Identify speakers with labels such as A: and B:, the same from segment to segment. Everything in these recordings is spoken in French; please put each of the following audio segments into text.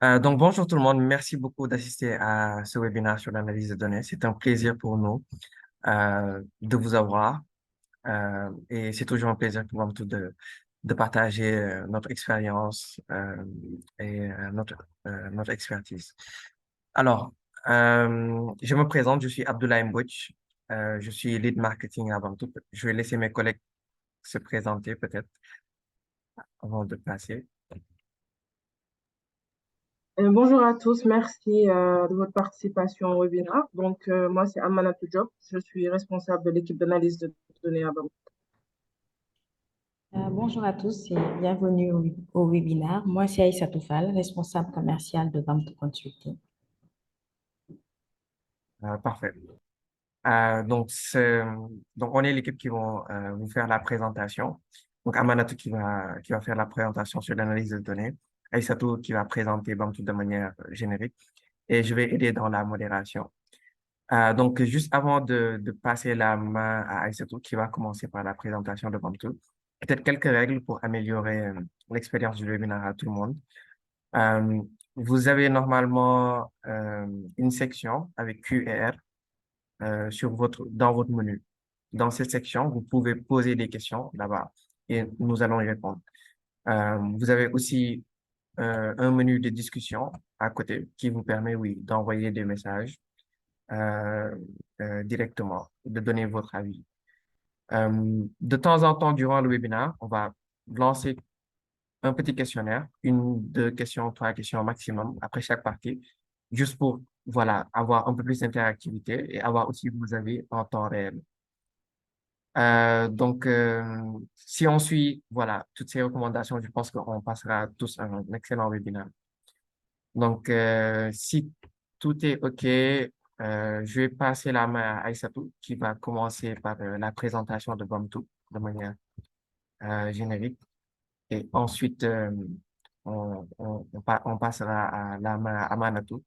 A: Donc, bonjour tout le monde. Merci beaucoup d'assister à ce webinaire sur l'analyse de données. C'est un plaisir pour nous de vous avoir et c'est toujours un plaisir pour nous de partager notre expérience et notre expertise. Alors, je me présente, je suis Abdoulaye Mbouch, je suis lead marketing avant tout. Je vais laisser mes collègues se présenter peut-être avant de passer.
B: Bonjour à tous, merci de votre participation au webinaire. Moi, c'est Amanatou Diop, je suis responsable de l'équipe d'analyse de données à Bambou.
C: Bonjour à tous et bienvenue au webinaire. Moi, c'est Aïssa Toufal, responsable commercial de Bamtou Consulting.
A: Parfait. Donc, donc, on est l'équipe qui vont vous faire la présentation. Donc, Amanatou qui va faire la présentation sur l'analyse de données. Aïssatou qui va présenter Bamtou de manière générique. Et je vais aider dans la modération. Donc, juste avant de passer la main à Aïssatou qui va commencer par la présentation de Bamtou, peut-être quelques règles pour améliorer l'expérience du webinaire à tout le monde. Euh, Vous avez normalement une section avec Q et R dans votre menu. Dans cette section, vous pouvez poser des questions là-bas et nous allons y répondre. Vous avez aussi un menu de discussion à côté qui vous permet, oui, d'envoyer des messages euh, directement, de donner votre avis. De temps en temps, durant le webinaire, on va lancer un petit questionnaire, une, deux questions, trois questions maximum après chaque partie, juste pour, voilà, avoir un peu plus d'interactivité et avoir aussi vos avis en temps réel. Si on suit, voilà, toutes ces recommandations, je pense qu'on passera tous un excellent webinaire. Si tout est OK, je vais passer la main à Aïssatou qui va commencer par la présentation de Bamtou de manière générique. Et ensuite, on passera à la main à Manatou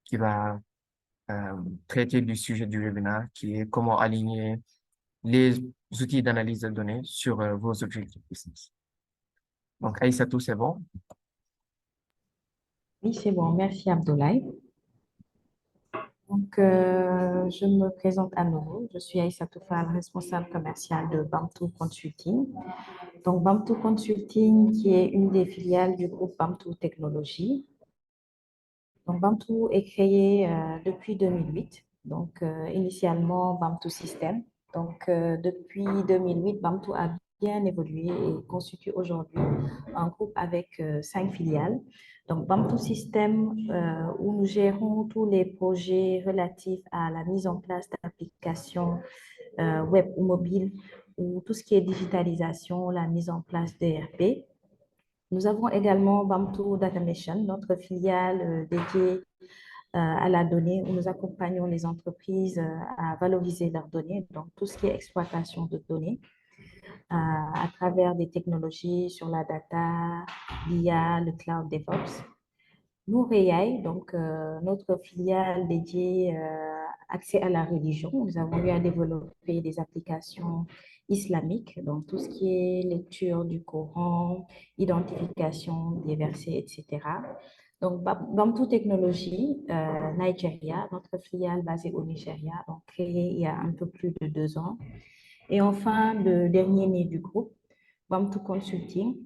A: qui va traiter du sujet du webinaire qui est comment aligner les outils d'analyse de données sur vos objectifs business. Donc, Aïssatou, c'est bon?
C: Oui, c'est bon. Merci, Abdoulaye. Je me présente à nouveau. Je suis Aïssa Toufal, responsable commercial de Bamtou Consulting. Donc, Bamtou Consulting, qui est une des filiales du groupe Bamtou Technologies. Donc, Bamtou est créé depuis 2008. Initialement, Bamtou System. Depuis 2008, Bamtou a bien évolué et constitue aujourd'hui un groupe avec 5 filiales. Donc, Bamtou System, où nous gérons tous les projets relatifs à la mise en place d'applications web ou mobiles, ou tout ce qui est digitalisation, la mise en place d'ERP. Nous avons également Bamtou Data Mission, notre filiale dédiée à la donnée, où nous accompagnons les entreprises à valoriser leurs données, donc tout ce qui est exploitation de données, à travers des technologies sur la data, l'IA, le cloud DevOps. Nouréaï, notre filiale dédiée accès à la religion. Nous avons eu à développer des applications islamiques, donc tout ce qui est lecture du Coran, identification des versets, etc. Donc, Bamtou Technologies, Nigeria, notre filiale basée au Nigeria, donc créée il y a un peu plus de 2 ans. Et enfin, le dernier né du groupe, Bamtou Consulting,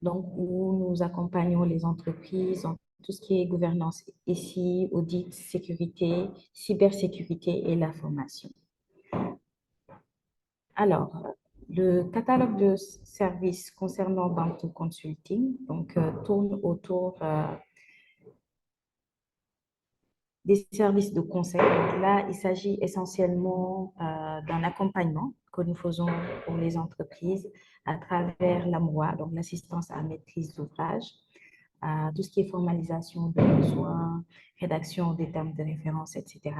C: donc où nous accompagnons les entreprises en tout ce qui est gouvernance ici, audit, sécurité, cybersécurité et la formation. Alors, le catalogue de services concernant Bamtou Consulting tourne autour des services de conseil. Donc là, il s'agit essentiellement d'un accompagnement que nous faisons pour les entreprises à travers l'AMOA, donc l'assistance à maîtrise d'ouvrage, tout ce qui est formalisation de besoins, rédaction des termes de référence, etc.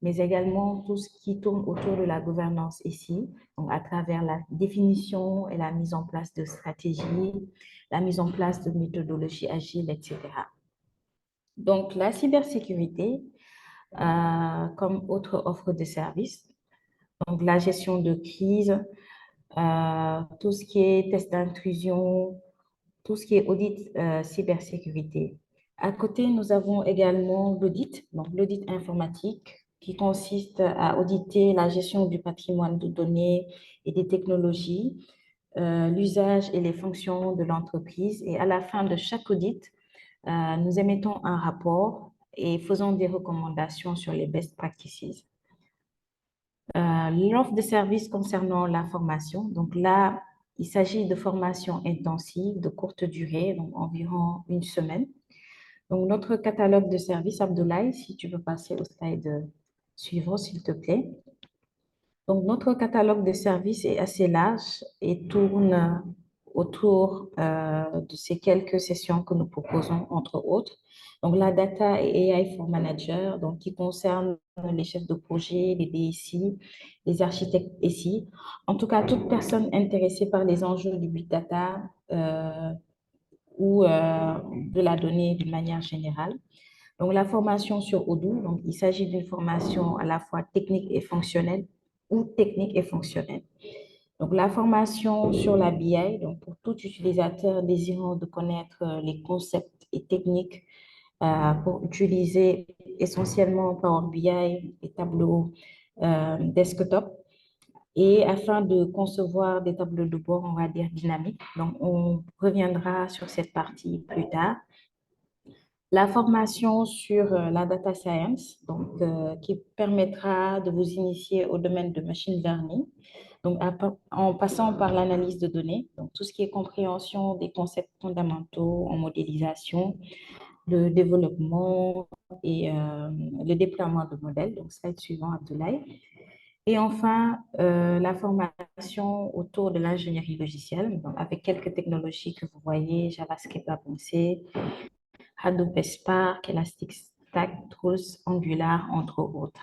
C: Mais également tout ce qui tourne autour de la gouvernance ici, donc à travers la définition et la mise en place de stratégies, la mise en place de méthodologies agiles, etc. Donc, la cybersécurité, comme autre offre de services, donc la gestion de crise, tout ce qui est test d'intrusion, tout ce qui est audit cybersécurité. À côté, nous avons également l'audit, donc l'audit informatique, qui consiste à auditer la gestion du patrimoine de données et des technologies, l'usage et les fonctions de l'entreprise. Et à la fin de chaque audit, nous émettons un rapport et faisons des recommandations sur les best practices. L'offre de services concernant la formation, donc là, il s'agit de formations intensives de courte durée, donc environ une semaine. Donc, notre catalogue de services, Abdoulaye, si tu peux passer au slide suivant, s'il te plaît. Donc, notre catalogue de services est assez large et tourne autour de ces quelques sessions que nous proposons, entre autres. Donc, la Data et AI for Manager, donc, qui concerne les chefs de projet, les DSI, les architectes SI. En tout cas, toute personne intéressée par les enjeux du Big Data ou de la donnée d'une manière générale. Donc, la formation sur Odoo, donc, il s'agit d'une formation à la fois technique et fonctionnelle ou technique et fonctionnelle. Donc, la formation sur la BI, donc pour tout utilisateur désirant de connaître les concepts et techniques pour utiliser essentiellement Power BI et Tableau desktop et afin de concevoir des tableaux de bord, on va dire dynamiques. Donc, on reviendra sur cette partie plus tard. La formation sur la data science, donc, qui permettra de vous initier au domaine de machine learning, donc en passant par l'analyse de données, donc tout ce qui est compréhension des concepts fondamentaux en modélisation, le développement et le déploiement de modèles. Donc, slide suivant, Abdoulaye. Et enfin, la formation autour de l'ingénierie logicielle, donc avec quelques technologies que vous voyez, JavaScript avancé, Hadoop Spark, Elasticsearch, Tools, Angular, entre autres.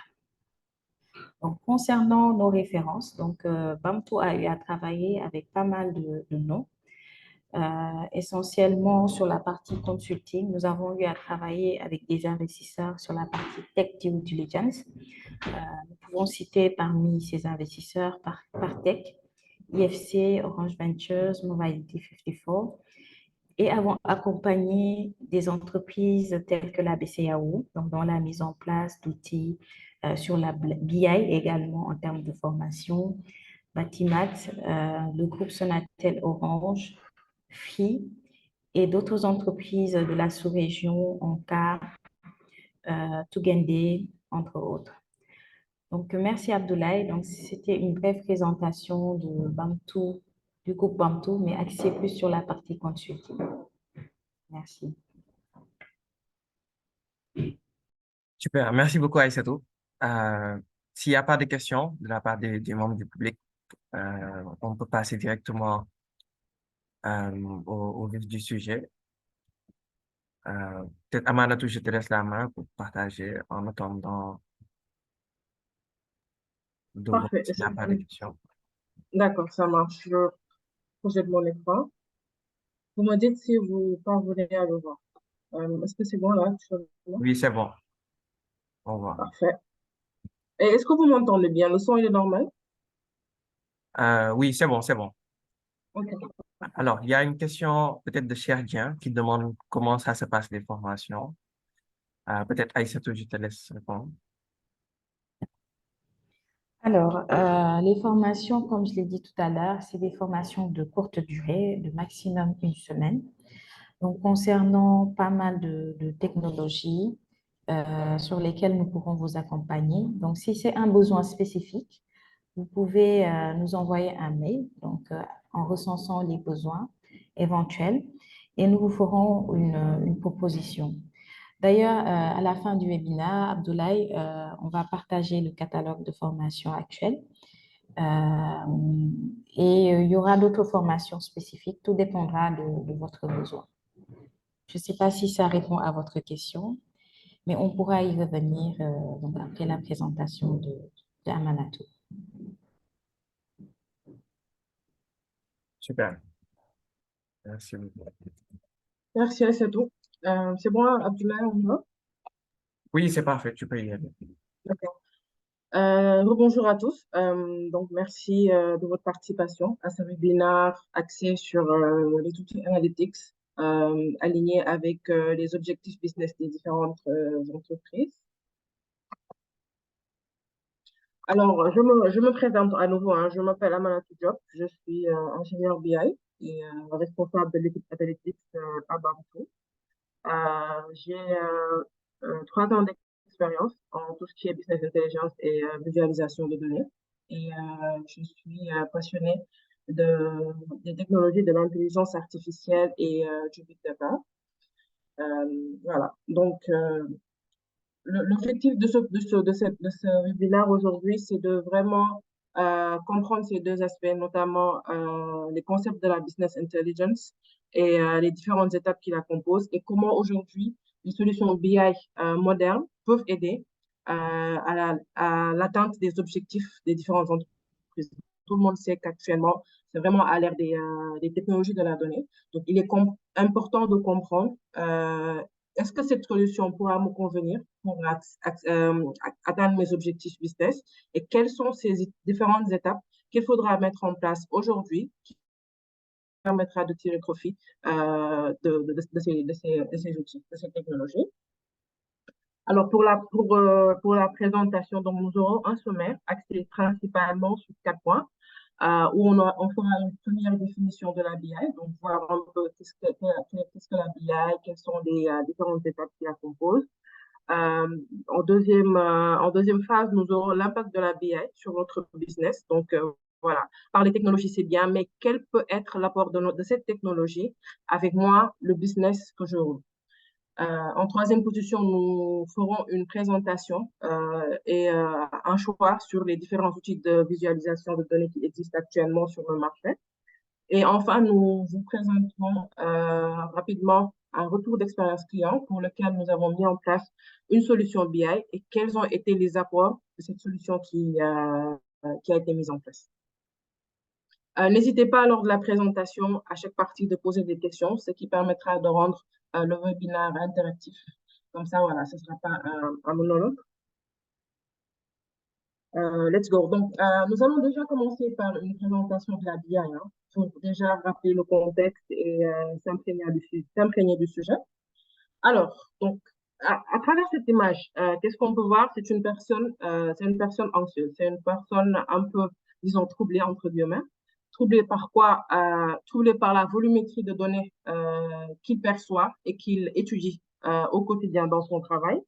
C: Donc, concernant nos références, donc, Bamto a eu à travailler avec pas mal de noms. Essentiellement sur la partie consulting, nous avons eu à travailler avec des investisseurs sur la partie tech due diligence. Nous pouvons citer parmi ces investisseurs Partech, IFC, Orange Ventures, Mobility 54, et avons accompagné des entreprises telles que la BCAO, donc dans la mise en place d'outils sur la BI également en termes de formation, Batimat, le groupe Sonatel Orange, Free et d'autres entreprises de la sous-région, Oncar, Tugende, entre autres. Donc, merci Abdoulaye. Donc, c'était une brève présentation de Bamtou, du groupe Bamtou, mais axée plus sur la partie consulting. Merci.
A: Super, merci beaucoup Aïssatou. S'il n'y a pas de questions de la part des membres du public, on peut passer directement au vif du sujet. Peut-être Amanatou, je te laisse la main pour partager en attendant de voir
B: Parfait.
A: s'il n'y a pas de questions.
B: D'accord, ça marche. Je projette mon écran. Vous me dites si vous parvenez à le voir. Est-ce que c'est bon là actuellement?
A: Oui, c'est bon. Au revoir.
B: Parfait. Et est-ce que vous m'entendez bien? Le son il est normal?
A: Oui, c'est bon, c'est bon.
B: Ok.
A: Alors, il y a une question peut-être de Cherdien qui demande comment ça se passe les formations. Peut-être Aïssatou, je te laisse répondre.
C: Alors, les formations, comme je l'ai dit tout à l'heure, c'est des formations de courte durée, de maximum une semaine. Donc, concernant pas mal de technologies sur lesquelles nous pourrons vous accompagner. Donc, si c'est un besoin spécifique, vous pouvez nous envoyer un mail, donc en recensant les besoins éventuels, et nous vous ferons une proposition. D'ailleurs, à la fin du webinaire, Abdoulaye, on va partager le catalogue de formation actuel. Et il y aura d'autres formations spécifiques, tout dépendra de votre besoin. Je ne sais pas si ça répond à votre question, mais on pourra y revenir donc après la présentation de Amanatou.
A: Super. Merci beaucoup.
B: Merci, c'est tout. C'est bon, Abdoulaye, on y va?
A: Oui, c'est parfait, tu peux y aller.
B: D'accord. Rebonjour à tous. Donc, merci de votre participation à ce webinaire axé sur les outils analytics alignés avec les objectifs business des différentes entreprises. Alors, je me présente à nouveau, hein. Je m'appelle Amanatou Diop, je suis ingénieur BI et responsable de l'équipe Analytics à Bamboo. J'ai 3 ans d'expérience en tout ce qui est business intelligence et visualisation de données. Et je suis passionnée des technologies de l'intelligence artificielle et du big data. Voilà. Donc, l'objectif de ce webinaire aujourd'hui, c'est de vraiment comprendre ces 2 aspects, notamment les concepts de la business intelligence et les différentes étapes qui la composent et comment aujourd'hui les solutions BI modernes peuvent aider à l'atteinte des objectifs des différentes entreprises. Tout le monde sait qu'actuellement, c'est vraiment à l'ère des technologies de la donnée. Donc, il est important de comprendre est-ce que cette solution pourra me convenir pour atteindre mes objectifs business et quelles sont ces différentes étapes qu'il faudra mettre en place aujourd'hui qui permettra de tirer profit de ces outils, de ces technologies. Alors, pour la présentation, donc, nous aurons un sommaire axé principalement sur 4 points. Où on fera une première définition de la BI, donc voir un peu qu'est-ce que la BI, quelles sont les différentes étapes qui la composent. En deuxième phase, nous aurons l'impact de la BI sur notre business. Donc, voilà, parler technologie, c'est bien, mais quel peut être l'apport de cette technologie avec moi, le business que je roule? En troisième position, nous ferons une présentation et un choix sur les différents outils de visualisation de données qui existent actuellement sur le marché. Et enfin, nous vous présenterons rapidement un retour d'expérience client pour lequel nous avons mis en place une solution BI et quels ont été les apports de cette solution qui a été mise en place. N'hésitez pas lors de la présentation à chaque partie de poser des questions, ce qui permettra de rendre le webinaire interactif. Comme ça, voilà, ce ne sera pas un monologue. Let's go. Donc, nous allons déjà commencer par une présentation de la BI pour déjà rappeler le contexte et s'imprégner du sujet. Alors, donc, à travers cette image, qu'est-ce qu'on peut voir? C'est une personne anxieuse, c'est une personne un peu, disons, troublée entre guillemets. Troublé par quoi? Troublé par la volumétrie de données qu'il perçoit et qu'il étudie au quotidien dans son travail.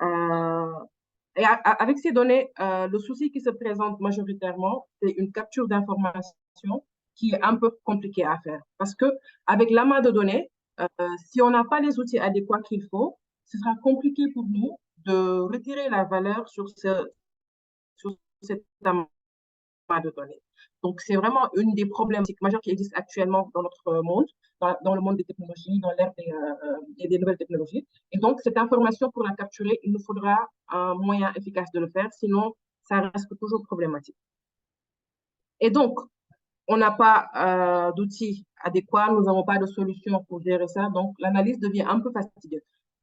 B: Et avec ces données, le souci qui se présente majoritairement, c'est une capture d'informations qui est un peu compliquée à faire. Parce que avec l'amas de données, si on n'a pas les outils adéquats qu'il faut, ce sera compliqué pour nous de retirer la valeur sur cet amas de données. Donc, c'est vraiment une des problématiques majeures qui existent actuellement dans notre monde, dans le monde des technologies, dans l'ère des nouvelles technologies. Et donc, cette information, pour la capturer, il nous faudra un moyen efficace de le faire, sinon, ça reste toujours problématique. Et donc, on n'a pas d'outils adéquats, nous n'avons pas de solution pour gérer ça, donc l'analyse devient un peu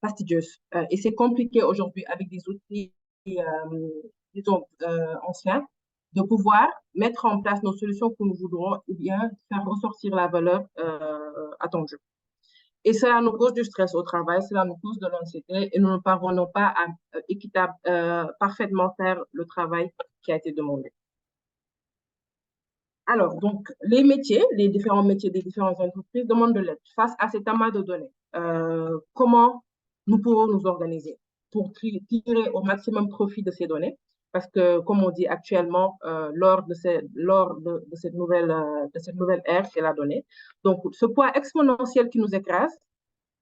B: fastidieuse. Et c'est compliqué aujourd'hui avec des outils, disons, anciens, de pouvoir mettre en place nos solutions que nous voudrons ou bien faire ressortir la valeur attendue. Et cela nous cause du stress au travail, cela nous cause de l'anxiété et nous ne parvenons pas à parfaitement faire le travail qui a été demandé. Alors, donc, les différents métiers des différentes entreprises demandent de l'aide face à cet amas de données. Comment nous pouvons nous organiser pour tirer au maximum profit de ces données? Parce que, comme on dit actuellement, lors de cette nouvelle ère, c'est la donnée. Donc, ce poids exponentiel qui nous écrase,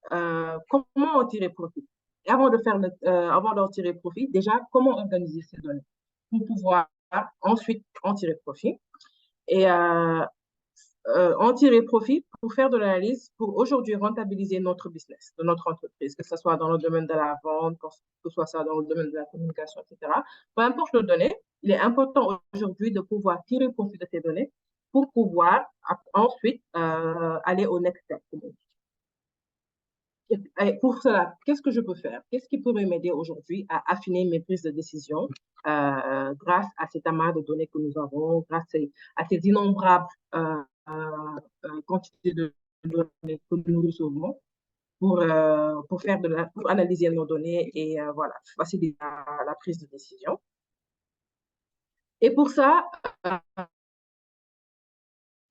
B: comment en tirer profit? Et avant d'en tirer profit, déjà, comment organiser ces données pour pouvoir ensuite en tirer profit? Et en tirer profit pour faire de l'analyse, pour aujourd'hui rentabiliser notre business, de notre entreprise, que ce soit dans le domaine de la vente, que ce soit ça dans le domaine de la communication, etc. Peu importe les données, il est important aujourd'hui de pouvoir tirer profit de ces données pour pouvoir ensuite aller au next step. Et pour cela, qu'est-ce que je peux faire? Qu'est-ce qui pourrait m'aider aujourd'hui à affiner mes prises de décision grâce à cet amas de données que nous avons, grâce à ces innombrables quantités de données que nous recevons pour analyser nos données et voilà, faciliter la prise de décision. Et pour ça,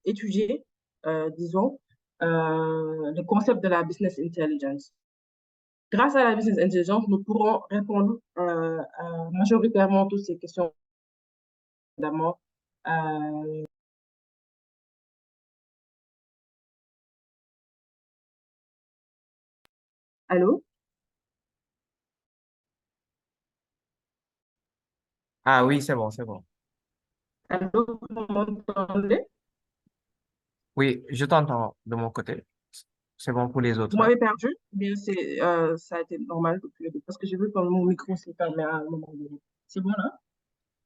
B: étudier, disons, le concept de la business intelligence. Grâce à la business intelligence, nous pourrons répondre majoritairement à toutes ces questions, notamment. Allô?
A: Ah oui, c'est bon, c'est bon.
B: Allô, vous m'entendez?
A: Oui, je t'entends de mon côté. C'est bon pour les
B: Vous
A: autres, hein?
B: m'avez perdu? Bien, ça a été normal depuis le début, parce que j'ai vu que mon micro s'est fermé à un moment donné. C'est bon là?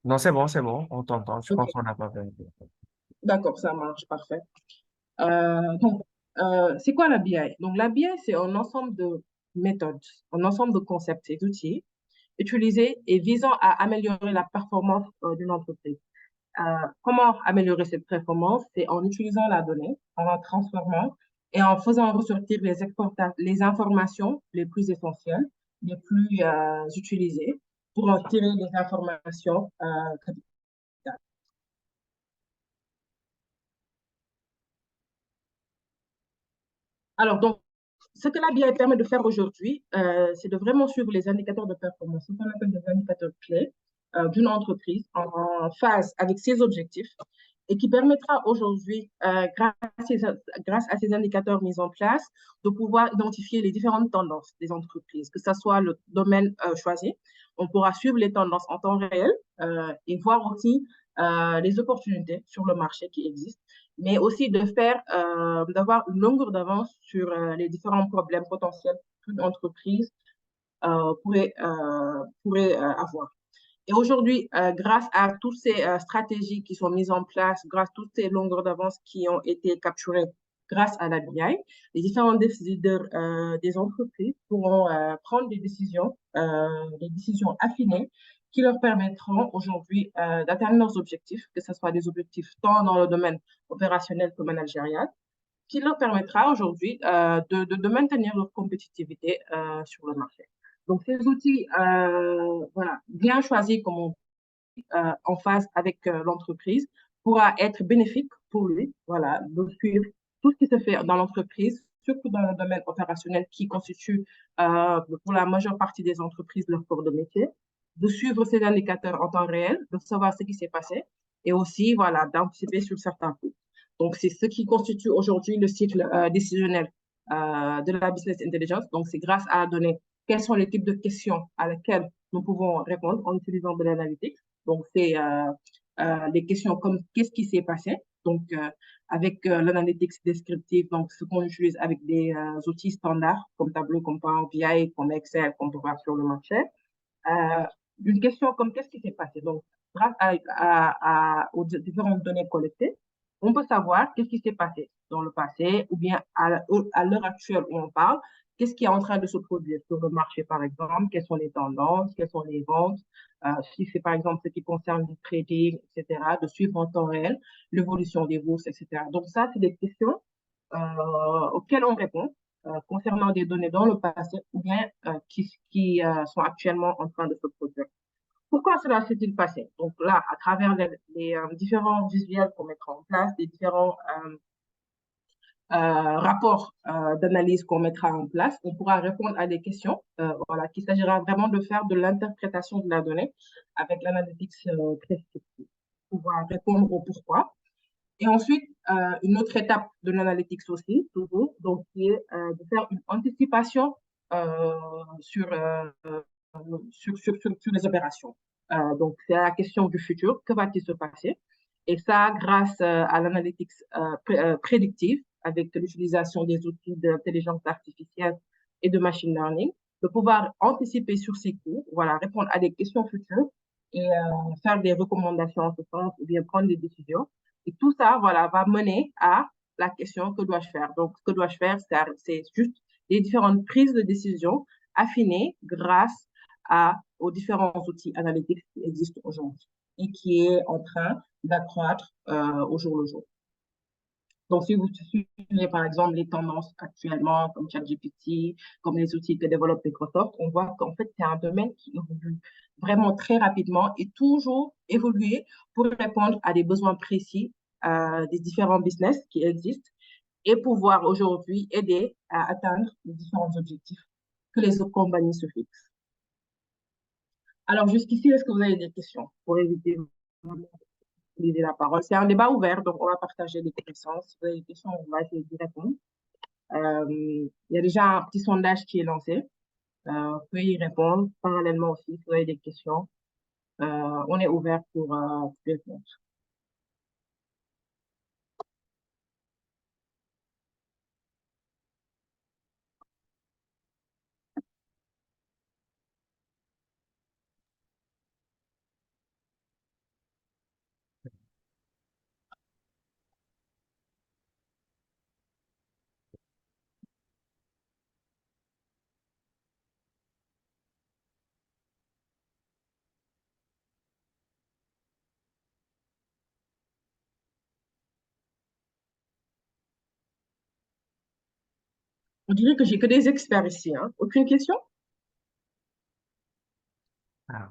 A: Non, c'est bon, on t'entend. Je
B: Ok,
A: pense qu'on n'a pas perdu.
B: d'accord, ça marche, parfait. Donc, c'est quoi la BI? Donc, la BI, c'est un ensemble de méthodes, un ensemble de concepts et d'outils utilisés et visant à améliorer la performance d'une entreprise. Comment améliorer cette performance? C'est en utilisant la donnée, en la transformant et en faisant ressortir les informations les plus essentielles, les plus utilisées pour en tirer les informations capitales. Alors, donc, ce que la BI permet de faire aujourd'hui, c'est de vraiment suivre les indicateurs de performance, ce qu'on appelle des indicateurs clés d'une entreprise en phase avec ses objectifs et qui permettra aujourd'hui, grâce à ces indicateurs mis en place, de pouvoir identifier les différentes tendances des entreprises, que ce soit le domaine choisi. On pourra suivre les tendances en temps réel et voir aussi les opportunités sur le marché qui existent, mais aussi d'avoir une longueur d'avance sur les différents problèmes potentiels qu'une entreprise pourrait avoir. Et aujourd'hui, grâce à toutes ces stratégies qui sont mises en place, grâce à toutes ces longueurs d'avance qui ont été capturées grâce à la BI, les différents décideurs des entreprises pourront prendre des décisions affinées qui leur permettront aujourd'hui d'atteindre leurs objectifs, que ce soit des objectifs tant dans le domaine opérationnel que managérial, qui leur permettra aujourd'hui de maintenir leur compétitivité sur le marché. Donc, ces outils, voilà, bien choisis comme on en phase avec l'entreprise pourra être bénéfique pour lui, voilà, de suivre tout ce qui se fait dans l'entreprise, surtout dans le domaine opérationnel qui constitue pour la majeure partie des entreprises leur corps de métier, de suivre ces indicateurs en temps réel, de savoir ce qui s'est passé et aussi, voilà, d'anticiper sur certains coûts. Donc, c'est ce qui constitue aujourd'hui le cycle décisionnel de la business intelligence. Donc, c'est grâce à la donnée, quels sont les types de questions à lesquelles nous pouvons répondre en utilisant de l'analytique. Donc, c'est des questions comme qu'est-ce qui s'est passé? Donc, avec l'analytics descriptive, donc ce qu'on utilise avec des outils standards comme Tableau, comme Power BI, comme Excel, qu'on peut voir sur le marché. Euh, une question comme qu'est-ce qui s'est passé? Donc, grâce aux différentes données collectées, on peut savoir qu'est-ce qui s'est passé dans le passé ou bien à l'heure actuelle où on parle, qu'est-ce qui est en train de se produire sur le marché, par exemple, quelles sont les tendances, quelles sont les ventes, si c'est par exemple ce qui concerne le trading, etc., de suivre en temps réel l'évolution des bourses, etc. Donc ça, c'est des questions auxquelles on répond concernant des données dans le passé ou bien qui sont actuellement en train de se produire. Pourquoi cela s'est-il passé? Donc là, à travers les différents visuels qu'on mettra en place, les différents rapports d'analyse qu'on mettra en place, on pourra répondre à des questions. Voilà, qu'il s'agira vraiment de faire de l'interprétation de la donnée avec l'analytics prescriptive, pouvoir répondre au pourquoi. Et ensuite, une autre étape de l'analytics aussi, toujours, donc, qui est de faire une anticipation euh, sur, euh, sur les opérations. Donc, c'est la question du futur. Que va-t-il se passer? Et ça, grâce à l'analytics prédictive, avec l'utilisation des outils d'intelligence artificielle et de machine learning, de pouvoir anticiper sur ces coûts, voilà, répondre à des questions futures et faire des recommandations en ce sens ou bien prendre des décisions. Et tout ça, voilà, va mener à la question que dois-je faire? Donc, ce que dois-je faire, c'est juste les différentes prises de décision affinées grâce aux différents outils analytiques qui existent aujourd'hui et qui est en train d'accroître au jour le jour. Donc, si vous suivez, par exemple, les tendances actuellement, comme ChatGPT, comme les outils que développe Microsoft, on voit qu'en fait, c'est un domaine qui évolue vraiment très rapidement et toujours évoluer pour répondre à des besoins précis des différents business qui existent et pouvoir aujourd'hui aider à atteindre les différents objectifs que les autres compagnies se fixent. Alors, jusqu'ici, est-ce que vous avez des questions pour éviter d'utiliser la parole? C'est un débat ouvert, donc on va partager des connaissances. Si vous avez des questions, on va essayer d'y répondre. Il y a déjà un petit sondage qui est lancé. Vous pouvez y répondre parallèlement aussi si vous avez des questions. On est ouvert pour répondre. On dirait que j'ai que des experts ici, hein. Aucune question?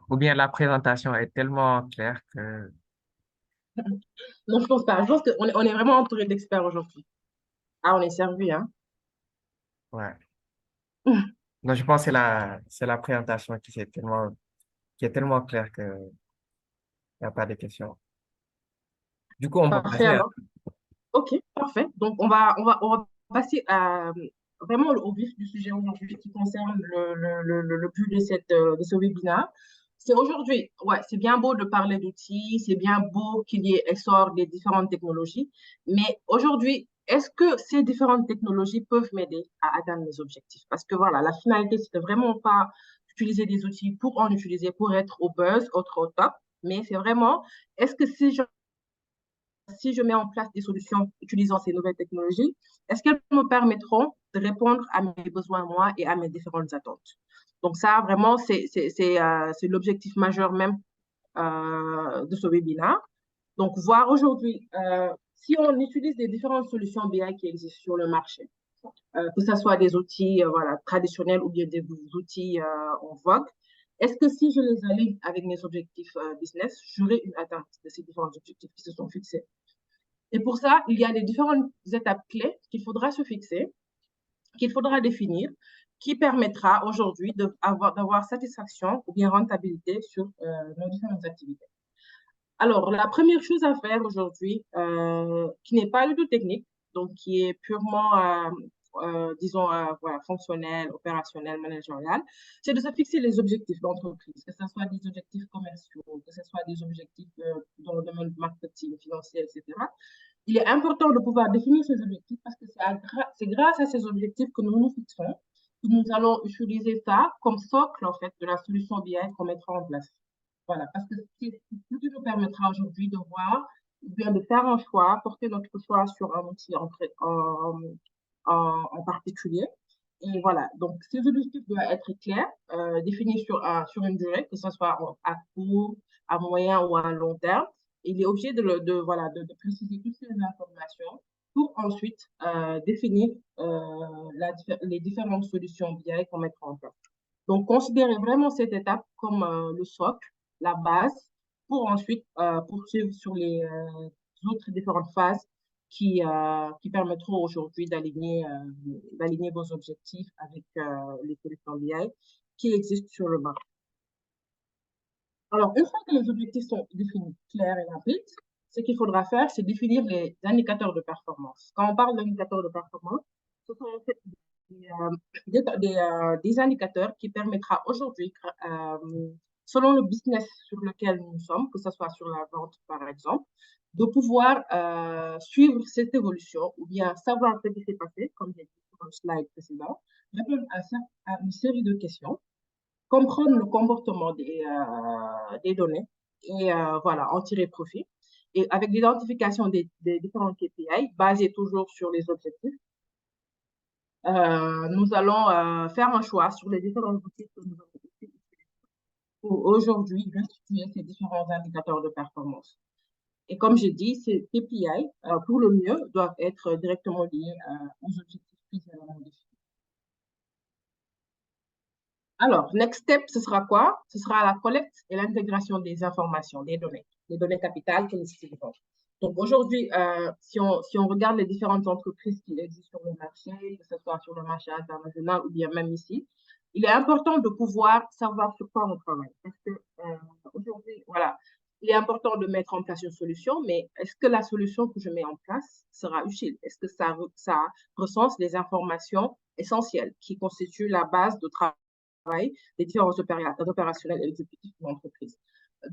A: Ou bien la présentation est tellement claire que,
B: Non, je pense pas. Je pense on est vraiment entouré d'experts aujourd'hui. Ah, on est servi, hein.
A: ouais. Non, je pense que c'est la présentation qui est tellement claire qu'il n'y a pas de questions. Du coup, on peut
B: Parfait
A: passer à...
B: alors. Ok, parfait. Donc, on va passer vraiment au vif du sujet aujourd'hui qui concerne le but de de ce webinaire. C'est aujourd'hui, ouais, c'est bien beau de parler d'outils, c'est bien beau qu'il y ait essor des différentes technologies, mais aujourd'hui, est-ce que ces différentes technologies peuvent m'aider à atteindre mes objectifs? Parce que voilà, la finalité, c'est de vraiment pas utiliser des outils pour en utiliser, pour être au buzz, être au top, mais c'est vraiment, est-ce que si je mets en place des solutions utilisant ces nouvelles technologies, est-ce qu'elles me permettront de répondre à mes besoins, moi, et à mes différentes attentes? Donc ça, vraiment, c'est l'objectif majeur même de ce webinaire. Donc, voir aujourd'hui, si on utilise les différentes solutions BI qui existent sur le marché, que ce soit des outils voilà, traditionnels ou bien des outils en vogue, est-ce que si je les aligne avec mes objectifs business, j'aurai une atteinte de ces différents objectifs qui se sont fixés? Et pour ça, il y a des différentes étapes clés qu'il faudra se fixer, qu'il faudra définir, qui permettra aujourd'hui d'avoir satisfaction ou bien rentabilité sur nos différentes activités. Alors, la première chose à faire aujourd'hui, qui n'est pas du tout technique, donc qui est purement, disons, voilà, fonctionnel, opérationnel, managérial, c'est de se fixer les objectifs d'entreprise, que ce soit des objectifs commerciaux, que ce soit des objectifs dans le domaine du marketing, financier, etc. Il est important de pouvoir définir ces objectifs parce que c'est grâce à ces objectifs que nous nous fixons que nous allons utiliser ça comme socle, en fait, de la solution BI qu'on mettra en place. Voilà, parce que c'est ce qui nous permettra aujourd'hui de voir, ou bien de faire un choix, porter notre choix sur un outil en particulier. Et voilà, donc ces objectifs doivent être clairs, définis sur une durée, que ce soit à court, à moyen ou à long terme. Il est obligé voilà, de préciser toutes ces informations pour ensuite définir les différentes solutions BI qu'on mettra en place. Donc, considérez vraiment cette étape comme le socle, la base, pour ensuite poursuivre sur les autres différentes phases qui permettront aujourd'hui d'aligner vos objectifs avec les solutions BI qui existent sur le marché. Alors, une fois que les objectifs sont définis, clairs et rapides, ce qu'il faudra faire, c'est définir les indicateurs de performance. Quand on parle d'indicateurs de performance, ce sont en fait des indicateurs qui permettra aujourd'hui, selon le business sur lequel nous sommes, que ce soit sur la vente par exemple, de pouvoir suivre cette évolution ou bien savoir ce qui s'est passé, comme j'ai dit sur le slide précédent, répondre à une série de questions, comprendre le comportement des données et voilà, en tirer profit. Et avec l'identification des différents KPI, basés toujours sur les objectifs, nous allons faire un choix sur les différents outils que nous avons utilisés pour aujourd'hui restituer ces différents indicateurs de performance. Et comme j'ai dit, ces KPI, pour le mieux, doivent être directement liés aux objectifs précédemment définis. Alors, next step, ce sera quoi? Ce sera la collecte et l'intégration des informations, des données, les données capitales que nous utilisons. Donc aujourd'hui, si on regarde les différentes entreprises qui existent sur le marché, que ce soit sur le marché international ou bien même ici, il est important de pouvoir savoir sur quoi on travaille. Parce que aujourd'hui, voilà, il est important de mettre en place une solution, mais est-ce que la solution que je mets en place sera utile? Est-ce que ça recense les informations essentielles qui constituent la base de travail des différents opérationnels et exécutifs de l'entreprise?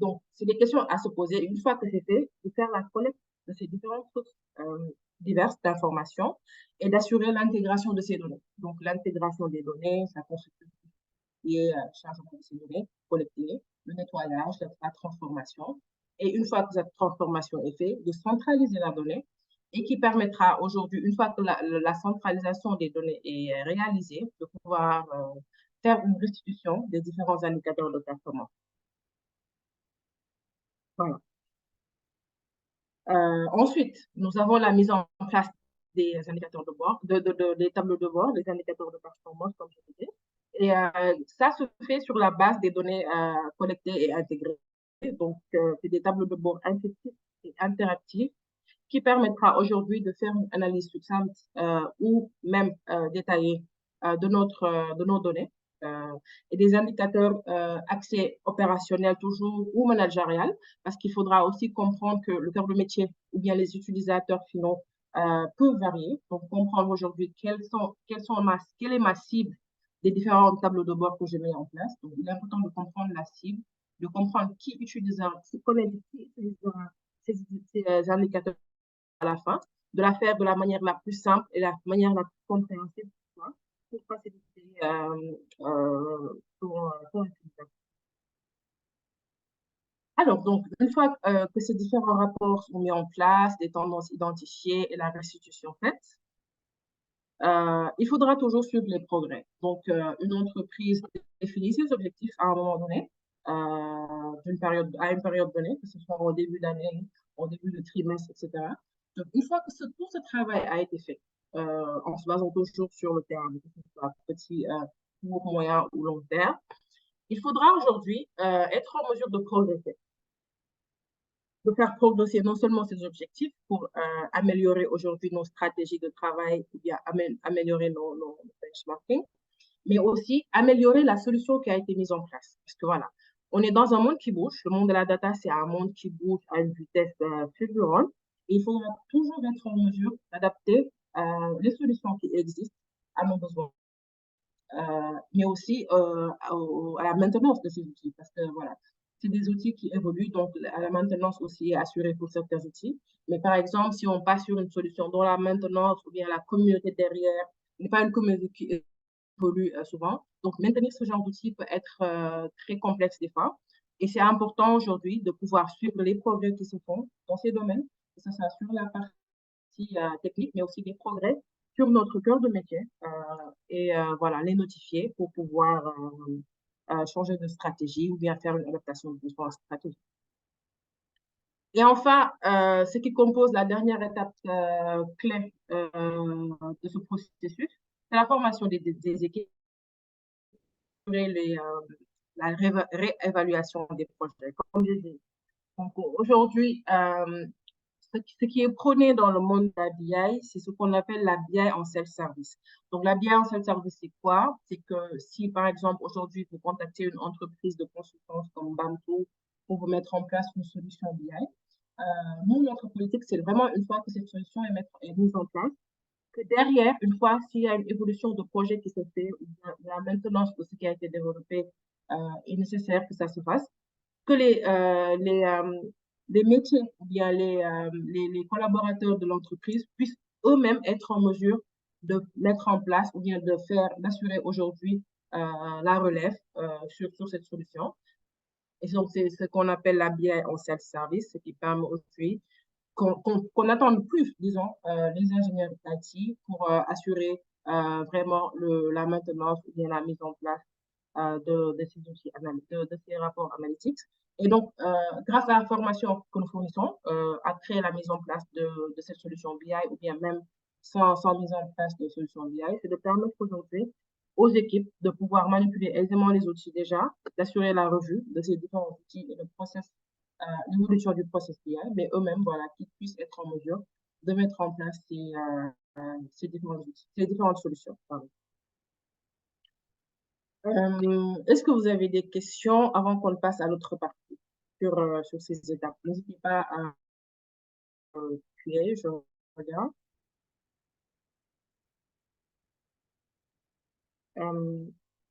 B: Donc, c'est des questions à se poser. Une fois que c'est fait, de faire la collecte de ces différentes sources diverses d'informations et d'assurer l'intégration de ces données. Donc, l'intégration des données, ça constitue et chargement de ces données collectées, le nettoyage, la transformation. Et une fois que cette transformation est faite, de centraliser la donnée et qui permettra aujourd'hui, une fois que la centralisation des données est réalisée, de pouvoir faire une restitution des différents indicateurs de performance. Voilà. Ensuite, nous avons la mise en place des indicateurs de bord, des tableaux de bord, des indicateurs de performance, comme je disais. Et ça se fait sur la base des données collectées et intégrées. Donc, c'est des tableaux de bord intuitifs et interactifs qui permettra aujourd'hui de faire une analyse succincte ou même détaillée de nos données et des indicateurs axés opérationnels toujours ou managérial, parce qu'il faudra aussi comprendre que le cœur de métier ou bien les utilisateurs finaux peuvent varier. Donc, comprendre aujourd'hui quelle est ma cible des différents tableaux de bord que je mets en place. Donc, il est important de comprendre la cible, de comprendre qui utilisera, qui utilisera ces indicateurs à la fin, de la faire de la manière la plus simple et la manière la plus compréhensible pour faciliter ton utilisation. Alors, donc, une fois que ces différents rapports sont mis en place, des tendances identifiées et la restitution faite, il faudra toujours suivre les progrès. Donc, une entreprise définit ses objectifs à un moment donné, à une période donnée, que ce soit au début d'année, au début de trimestre, etc. Donc, une fois que tout ce travail a été fait, en se basant toujours sur le terme, que ce soit petit, court, moyen ou long terme, il faudra aujourd'hui être en mesure de progresser, de faire progresser non seulement ces objectifs pour améliorer aujourd'hui nos stratégies de travail ou bien améliorer nos benchmarking, mais aussi améliorer la solution qui a été mise en place. Parce que voilà, on est dans un monde qui bouge. Le monde de la data, c'est un monde qui bouge à une vitesse fulgurante. Et il faudra toujours être en mesure d'adapter les solutions qui existent à nos besoins, mais aussi à la maintenance de ces outils. Parce que voilà, c'est des outils qui évoluent, donc la maintenance aussi est assurée pour certains outils. Mais par exemple, si on passe sur une solution dont la maintenance ou bien la communauté derrière n'est pas une communauté qui évolue souvent, donc maintenir ce genre d'outils peut être très complexe des fois. Et c'est important aujourd'hui de pouvoir suivre les progrès qui se font dans ces domaines, que ce soit sur la partie technique, mais aussi des progrès sur notre cœur de métier et voilà, les notifier pour pouvoir changer de stratégie ou bien faire une adaptation de différentes stratégies. Et enfin, ce qui compose la dernière étape clé de ce processus, c'est la formation des équipes, la réévaluation des projets. Comme je dis, aujourd'hui, ce qui est prôné dans le monde de la BI, c'est ce qu'on appelle la BI en self-service. Donc, la BI en self-service, c'est quoi? C'est que si, par exemple, aujourd'hui, vous contactez une entreprise de consultance comme Bamto pour vous mettre en place une solution BI, nous, notre politique, c'est vraiment une fois que cette solution est mise en place, que derrière, une fois s'il y a une évolution de projet qui se fait ou la maintenance de ce qui a été développé est nécessaire que ça se fasse, que les métiers ou bien les collaborateurs de l'entreprise puissent eux-mêmes être en mesure de mettre en place ou bien d'assurer aujourd'hui la relève sur cette solution. Et donc, c'est ce qu'on appelle la BI en self-service, ce qui permet aujourd'hui qu'on n'attende plus, disons, les ingénieurs IT pour assurer vraiment la maintenance ou bien la mise en place de ces outils, de ces rapports analytiques. Et donc, grâce à la formation que nous fournissons, à créer la mise en place de cette solution BI ou bien même sans mise en place de solution BI, c'est de permettre aujourd'hui aux équipes de pouvoir manipuler aisément les outils déjà, d'assurer la revue de ces différents outils et le process, l'évolution du process BI, mais eux-mêmes, voilà, qu'ils puissent être en mesure de mettre en place ces différents outils, ces différentes solutions. Pardon. Est-ce que vous avez des questions avant qu'on passe à l'autre partie sur ces étapes? N'hésitez pas à appuyer, je regarde.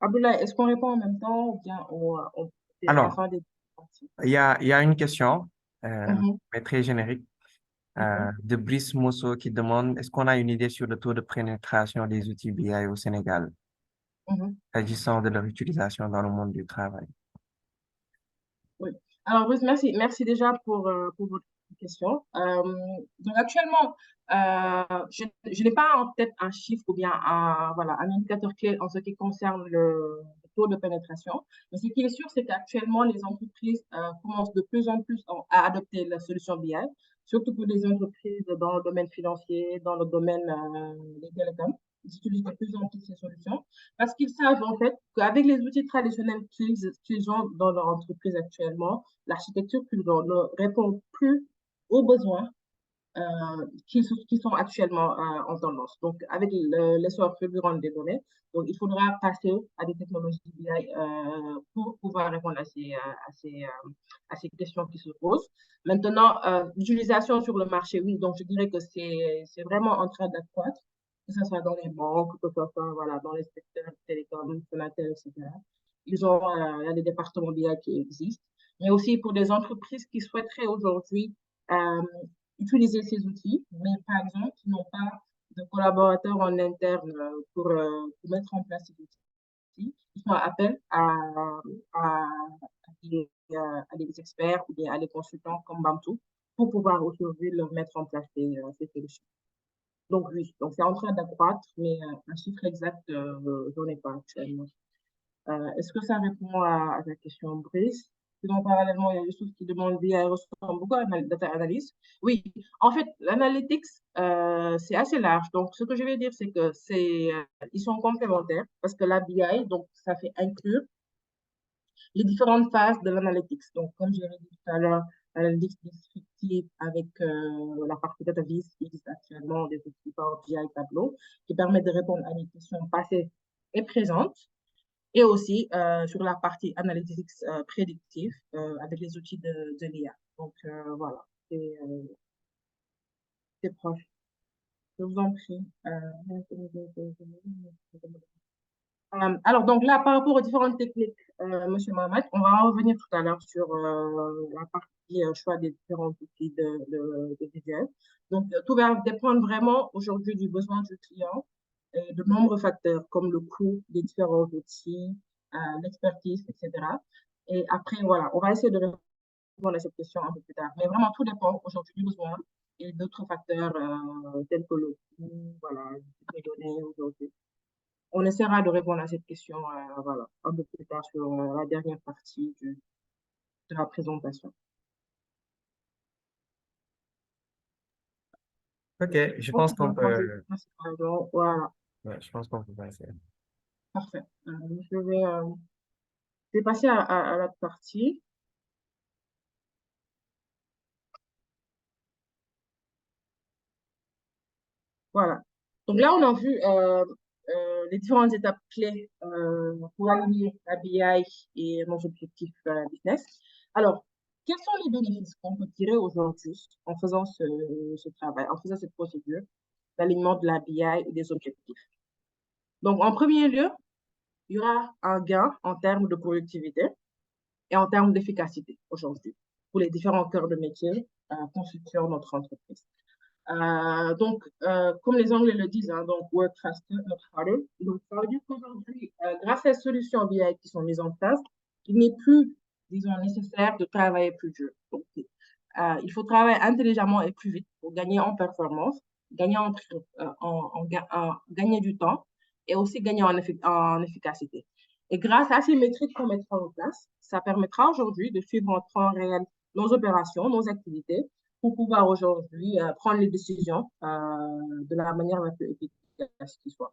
B: Abdoulaye, est-ce qu'on répond en même temps ou bien c'est à la
A: Alors,
B: fin des parties?
A: il y a une question,
B: Mhm,
A: mais très générique,
B: mhm,
A: de Brice Mosso qui demande, est-ce qu'on a une idée sur le taux de pénétration des outils BI au Sénégal,
B: mhm.
A: s'agissant de leur utilisation dans le monde du travail?
B: Oui. Alors, Bruce, merci déjà pour votre question. Donc, actuellement, je n'ai pas en tête un chiffre ou bien voilà, un indicateur clé en ce qui concerne le taux de pénétration. Mais ce qui est sûr, c'est qu'actuellement, les entreprises commencent de plus en plus à adopter la solution BI, surtout pour les entreprises dans le domaine financier, dans le domaine des télécoms. Ils utilisent de plus en plus ces solutions parce qu'ils savent en fait qu'avec les outils traditionnels qu'ils ont dans leur entreprise actuellement, l'architecture qu'ils ont ne répond plus aux besoins qui sont actuellement en tendance. Donc, avec l'essor fulgurant des données, donc, il faudra passer à des technologies BI pour pouvoir répondre à ces questions qui se posent. Maintenant, l'utilisation sur le marché, oui, donc je dirais que c'est vraiment en train d'accroître, que ce soit dans les banques, que ce soit voilà, dans les secteurs télécoms, Sonatel, etc. Il y a des départements BI qui existent, mais aussi pour des entreprises qui souhaiteraient aujourd'hui euh, utiliser ces outils, mais par exemple, qui n'ont pas de collaborateurs en interne pour mettre en place ces outils, ils font appel à, à des experts ou bien à des consultants comme Bamtou pour pouvoir aujourd'hui leur mettre en place ces solutions. Donc oui, donc c'est en train d'accroître, mais un chiffre exact, je n'en ai pas actuellement. Est-ce que ça répond à ta question, Brice? Sinon, parallèlement, il y a Youssouf qui demande BI ressemble beaucoup à la data analyst. Oui, en fait, l'analytics, c'est assez large. Donc, ce que je vais dire, c'est que ils sont complémentaires parce que la BI, donc, ça fait inclure les différentes phases de l'analytics. Donc, comme je l'ai dit tout à l'heure, l'analytics descriptive avec la partie data vis qui existe actuellement, des outils Power BI Tableau, qui permettent de répondre à des questions passées et présentes et aussi sur la partie analytics prédictive avec les outils de l'IA. Donc voilà, c'est proche. Je vous en prie. Alors, donc là, par rapport aux différentes techniques, Monsieur Mohamed, on va en revenir tout à l'heure sur la partie choix des différents outils de visuel. Donc, tout va dépendre vraiment aujourd'hui du besoin du client et de nombreux facteurs comme le coût des différents outils, l'expertise, etc. Et après, voilà, on va essayer de répondre à cette question un peu plus tard. Mais vraiment, tout dépend aujourd'hui du besoin et d'autres facteurs tels que le coût, voilà, les données aujourd'hui. On essaiera de répondre à cette question voilà, un peu plus tard sur la dernière partie de la présentation.
A: Ok, je
B: Ok,
A: pense qu'on
B: donc moi,
A: peut,
B: voilà,
A: ouais, je pense qu'on peut passer.
B: parfait. Je vais passer à la partie. Voilà. Donc là, on a vu les différentes étapes clés pour aligner la BI et nos objectifs business. Alors, quels sont les bénéfices qu'on peut tirer aujourd'hui en faisant ce travail, en faisant cette procédure d'alignement de la BI et des objectifs? Donc, en premier lieu, il y aura un gain en termes de productivité et en termes d'efficacité aujourd'hui pour les différents cœurs de métier constituant notre entreprise. Comme les Anglais le disent, hein, donc work faster, not harder. Donc, ça veut dire qu'aujourd'hui, grâce à ces solutions BI qui sont mises en place, il n'est plus, disons, nécessaire de travailler plus dur. Donc, il faut travailler intelligemment et plus vite pour gagner en performance, gagner gagner du temps et aussi gagner en efficacité. Et grâce à ces métriques qu'on mettra en place, ça permettra aujourd'hui de suivre en temps réel nos opérations, nos activités, pour pouvoir aujourd'hui prendre les décisions de la manière la plus efficace qui soit.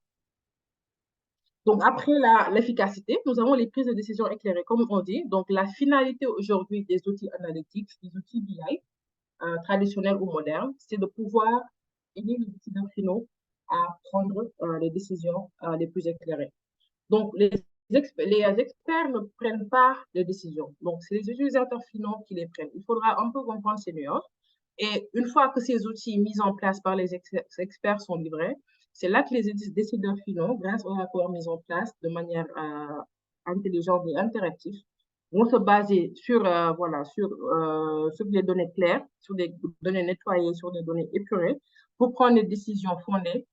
B: Donc, après l'efficacité, nous avons les prises de décision éclairées, comme on dit. Donc, la finalité aujourd'hui des outils analytiques, des outils BI, traditionnels ou modernes, c'est de pouvoir aider les décideurs finaux à prendre les décisions les plus éclairées. Donc, les experts ne prennent pas les décisions. Donc, c'est les utilisateurs finaux qui les prennent. Il faudra un peu comprendre ces nuances. Et une fois que ces outils mis en place par les experts sont livrés, c'est là que les décideurs finaux, grâce aux rapports mis en place de manière intelligente et interactive, vont se baser sur, sur des données claires, sur des données nettoyées, sur des données épurées, pour prendre des décisions fondées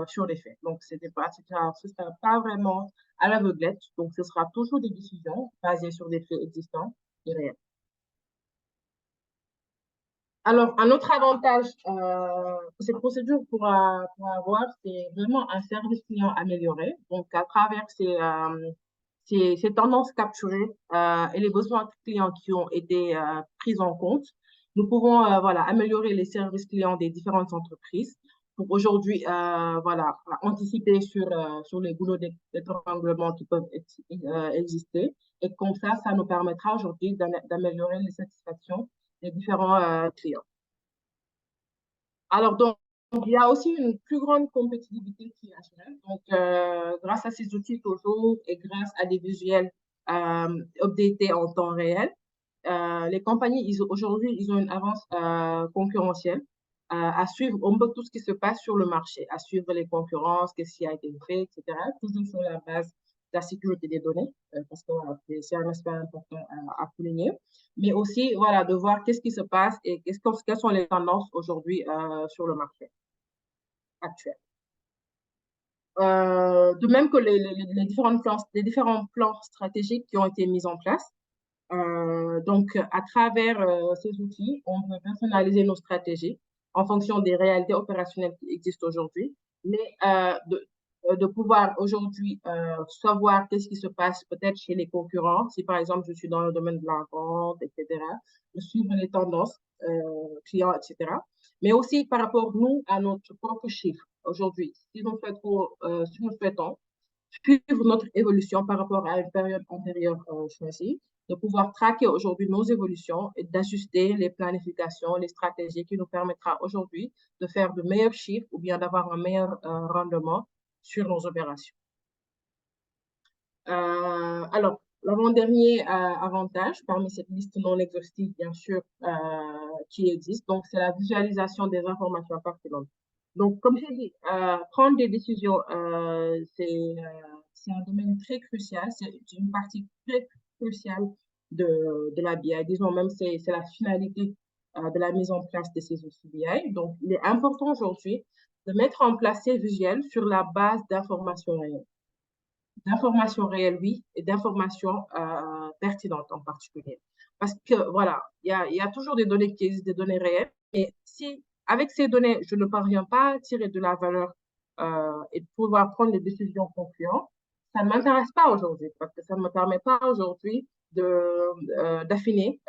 B: sur les faits. Donc, ce ne sera pas vraiment à l'aveuglette, donc ce sera toujours des décisions basées sur des faits existants et réels. Alors, un autre avantage que cette procédure pourra avoir, c'est vraiment un service client amélioré. Donc, à travers ces tendances capturées et les besoins clients qui ont été pris en compte, nous pouvons améliorer les services clients des différentes entreprises pour aujourd'hui anticiper sur les boulots d'étranglement qui peuvent exister. Et comme ça nous permettra aujourd'hui d'améliorer les satisfactions des différents clients. Alors, donc, il y a aussi une plus grande compétitivité qui est. Donc, grâce à ces outils toujours et grâce à des visuels updatés en temps réel, les compagnies, aujourd'hui, ils ont une avance concurrentielle à suivre un peu tout ce qui se passe sur le marché, à suivre les concurrences, qu'est-ce qui a été fait, etc., toujours sur la base de la sécurité des données, parce que c'est un aspect important à souligner, mais aussi de voir qu'est-ce qui se passe et quelles sont les tendances aujourd'hui sur le marché actuel. De même que les différents plans stratégiques qui ont été mis en place. Donc, à travers ces outils, on peut personnaliser nos stratégies en fonction des réalités opérationnelles qui existent aujourd'hui, mais de pouvoir aujourd'hui savoir qu'est-ce qui se passe peut-être chez les concurrents, si par exemple je suis dans le domaine de la vente, etc., de suivre les tendances clients, etc., mais aussi par rapport, nous, à notre propre chiffre aujourd'hui. Si nous souhaitons suivre notre évolution par rapport à une période antérieure choisie, de pouvoir traquer aujourd'hui nos évolutions et d'ajuster les planifications, les stratégies qui nous permettra aujourd'hui de faire de meilleurs chiffres ou bien d'avoir un meilleur rendement sur nos opérations. Alors, l'avant-dernier avantage parmi cette liste non exhaustive, bien sûr, qui existe, donc c'est la visualisation des informations pertinentes. Donc, comme j'ai dit, prendre des décisions, c'est un domaine très crucial, c'est une partie très cruciale de la BI. Disons même, c'est la finalité de la mise en place de ces outils BI. Donc, il est important aujourd'hui de mettre en place ces visuels sur la base d'informations réelles. D'informations réelles, oui, et d'informations pertinentes en particulier. Parce que, voilà, il y a toujours des données qui existent, des données réelles, et si avec ces données, je ne parviens pas à tirer de la valeur et de pouvoir prendre des décisions concluantes, ça ne m'intéresse pas aujourd'hui, parce que ça ne me permet pas aujourd'hui d'affiner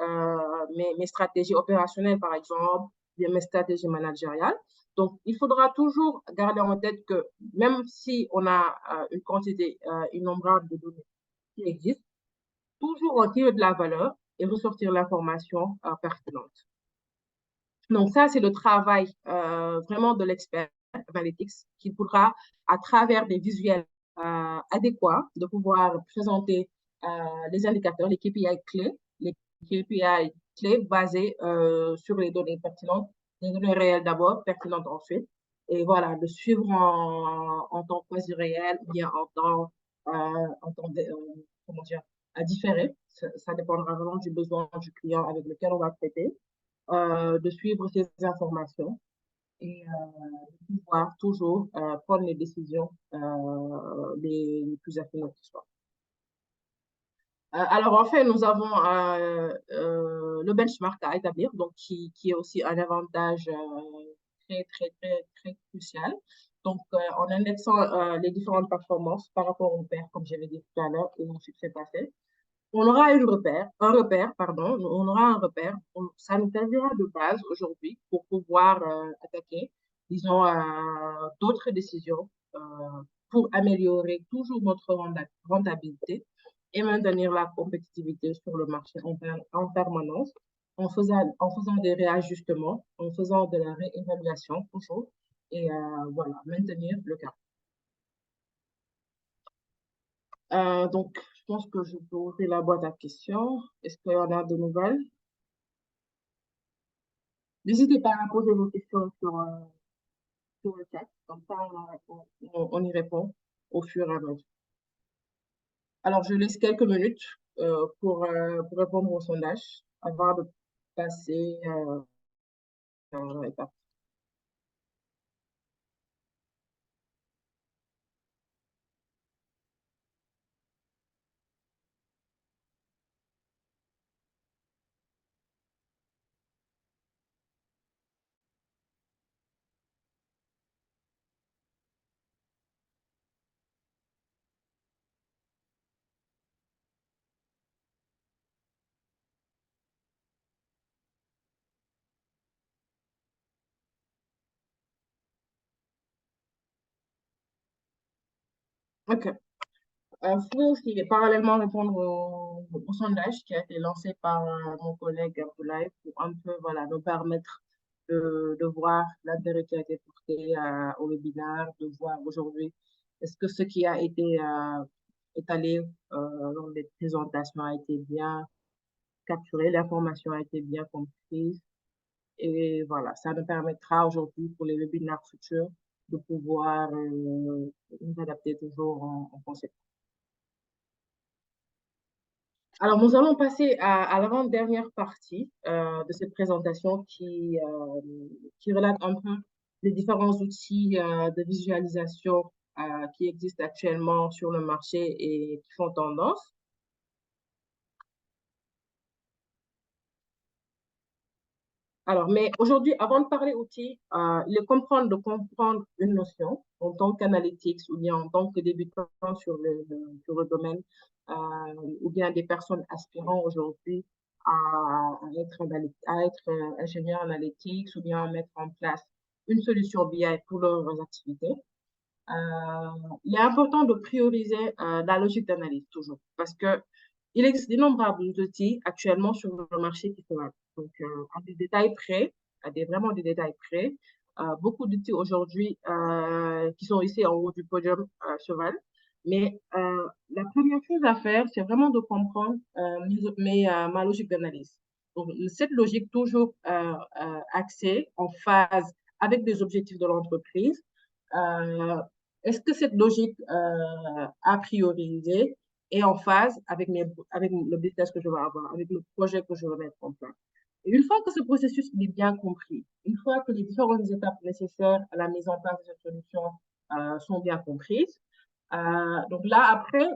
B: mes stratégies opérationnelles, par exemple, bien mes stratégies managériales. Donc, il faudra toujours garder en tête que même si on a une quantité innombrable de données qui existent, toujours en tirer de la valeur et ressortir l'information pertinente. Donc, ça, c'est le travail vraiment de l'expert analytics qui pourra, à travers des visuels adéquats, de pouvoir présenter les indicateurs, les KPI clés, les KPI clés basés sur les données pertinentes, les données réelles d'abord, pertinentes ensuite, et voilà, de suivre en temps quasi réel ou bien en temps comment dire, différé. Ça dépendra vraiment du besoin du client avec lequel on va traiter. De suivre ces informations et de pouvoir toujours prendre les décisions les plus affinées qui soient. Alors, en fait, nous avons le benchmark à établir, donc qui est aussi un avantage très, très, très, très crucial. Donc, en indexant les différentes performances par rapport au pair, comme j'avais dit tout à l'heure, et ensuite c'est passé, on aura un repère, pardon, on aura un repère. Ça nous servira de base aujourd'hui pour pouvoir attaquer, disons, d'autres décisions pour améliorer toujours notre rentabilité et maintenir la compétitivité sur le marché en permanence en faisant des réajustements, en faisant de la réévaluation toujours et voilà, maintenir le cap. Donc, je pense que je peux ouvrir la boîte à questions. Est-ce qu'il y en a de nouvelles? N'hésitez pas à poser vos questions sur le chat. Comme ça, on y répond au fur et à mesure. Alors, je laisse quelques minutes pour répondre au sondage avant de passer à l'étape. OK. Vous pouvez aussi parallèlement répondre au sondage qui a été lancé par mon collègue Abdoulaye pour un peu voilà, nous permettre de voir l'intérêt qui a été porté au webinaire, de voir aujourd'hui est-ce que ce qui a été étalé lors des présentations a été bien capturé, l'information a été bien comprise. Et voilà, ça nous permettra aujourd'hui pour les webinaires futurs de pouvoir nous adapter toujours en conséquence. Alors, nous allons passer à l'avant-dernière partie de cette présentation qui relate un peu les différents outils de visualisation qui existent actuellement sur le marché et qui font tendance. Alors, mais aujourd'hui, avant de parler outils, il est de comprendre une notion en tant qu'analytics ou bien en tant que débutant sur le domaine, ou bien des personnes aspirant aujourd'hui à être ingénieur analytics ou bien à mettre en place une solution BI pour leurs activités. Il est important de prioriser la logique d'analyse toujours parce que il existe d'innombrables outils actuellement sur le marché qui sont là. Donc, à des détails près, vraiment des détails près, beaucoup d'outils aujourd'hui qui sont ici en haut du podium cheval. Mais la première chose à faire, c'est vraiment de comprendre ma logique d'analyse. Donc, cette logique toujours axée en phase avec des objectifs de l'entreprise. Est-ce que cette logique a priorisé est en phase avec le business que je vais avoir, avec le projet que je vais mettre en place? Et une fois que ce processus est bien compris, une fois que les différentes étapes nécessaires à la mise en place de cette solution sont bien comprises, donc là, après,